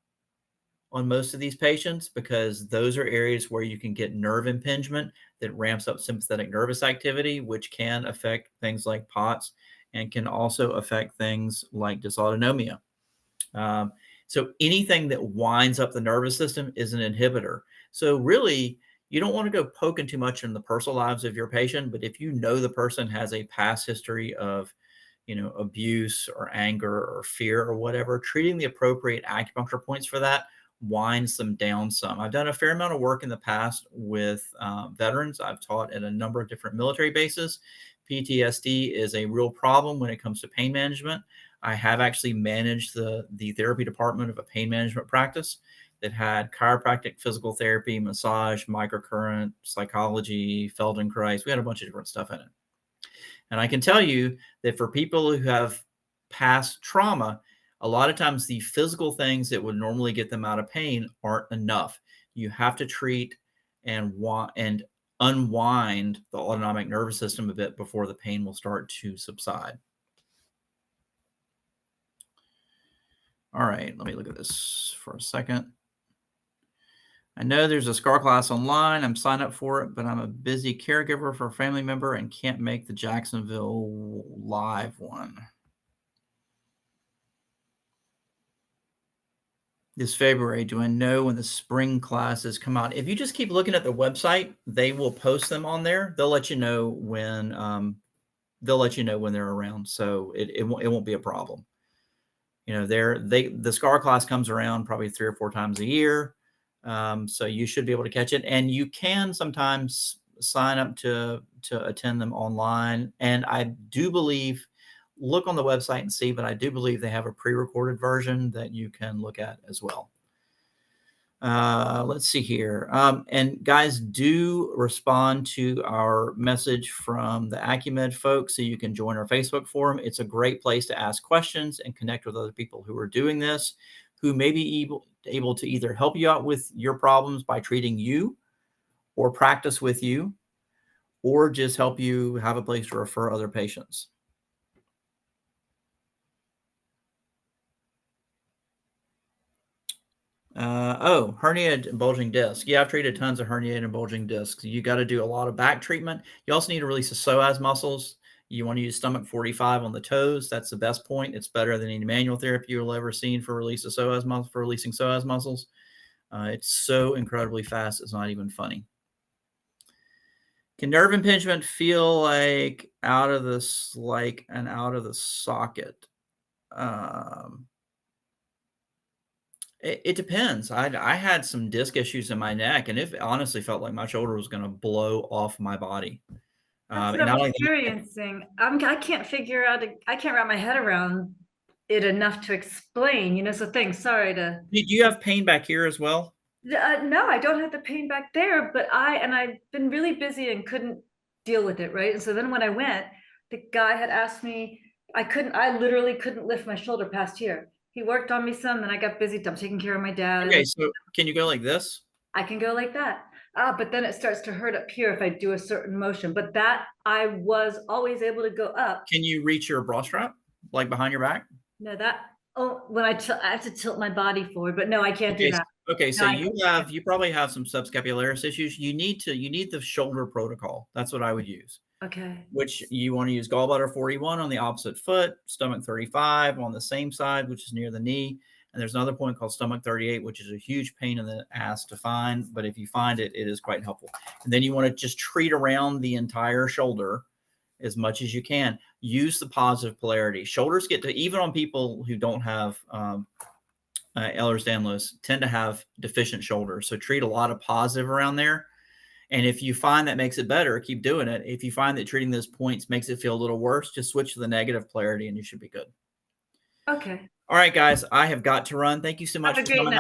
on most of these patients because those are areas where you can get nerve impingement that ramps up sympathetic nervous activity, which can affect things like POTS and can also affect things like dysautonomia. So anything that winds up the nervous system is an inhibitor. So really, you don't want to go poking too much in the personal lives of your patient, but if you know the person has a past history of abuse or anger or fear or whatever, treating the appropriate acupuncture points for that winds them down some. I've done a fair amount of work in the past with veterans. I've taught at a number of different military bases. PTSD is a real problem when it comes to pain management. I have actually managed the therapy department of a pain management practice that had chiropractic, physical therapy, massage, microcurrent, psychology, Feldenkrais. We had a bunch of different stuff in it. And I can tell you that for people who have past trauma, a lot of times the physical things that would normally get them out of pain aren't enough. You have to treat and unwind the autonomic nervous system a bit before the pain will start to subside. All right, let me look at this for a second. I know there's a SCAR class online. I'm signed up for it, but I'm a busy caregiver for a family member and can't make the Jacksonville live one. This February, do I know when the spring classes come out? If you just keep looking at the website, they will post them on there. They'll let you know when they're around. So it won't be a problem. The SCAR class comes around probably 3 or 4 times a year. So you should be able to catch it, and you can sometimes sign up to attend them online. And I do believe, look on the website and see, but I do believe they have a pre-recorded version that you can look at as well. Let's see here. And guys, do respond to our message from the Acumed folks so you can join our Facebook forum. It's a great place to ask questions and connect with other people who are doing this, who may be able to either help you out with your problems by treating you or practice with you, or just help you have a place to refer other patients. Herniated and bulging disc. Yeah, I've treated tons of herniated and bulging discs. You got to do a lot of back treatment. You also need to release the psoas muscles. You want to use stomach 45 on the toes. That's the best point. It's better than any manual therapy you'll ever seen for releasing psoas muscles. It's so incredibly fast. It's not even funny. Can nerve impingement feel like out of the socket? It depends. I had some disc issues in my neck, and it honestly felt like my shoulder was going to blow off my body. That's what And I'm not only that, experiencing. I can't figure out, I can't wrap my head around it enough to explain. You know, so things, sorry to. do you have pain back here as well? No, I don't have the pain back there, but I've been really busy and couldn't deal with it, right? And so then when I went, the guy had asked me, I literally couldn't lift my shoulder past here. He worked on me some, then I got busy. I'm taking care of my dad. Okay, so can you go like this? I can go like that. But then it starts to hurt up here if I do a certain motion. But that I was always able to go up. Can you reach your bra strap, like behind your back? No, when I have to tilt my body forward, but no, I can't do Okay, that. okay, No, so I can't. you probably have some subscapularis issues. You need the shoulder protocol. That's what I would use. Okay. Which you want to use gallbladder 41 on the opposite foot, stomach 35 on the same side, which is near the knee. And there's another point called stomach 38, which is a huge pain in the ass to find. But if you find it, it is quite helpful. And then you want to just treat around the entire shoulder as much as you can. Use the positive polarity. Shoulders get to, even on people who don't have Ehlers-Danlos, tend to have deficient shoulders. So treat a lot of positive around there. And if you find that makes it better, keep doing it. If you find that treating those points makes it feel a little worse, just switch to the negative polarity and you should be good. Okay. All right, guys, I have got to run. Thank you so Have much a for great coming night. out.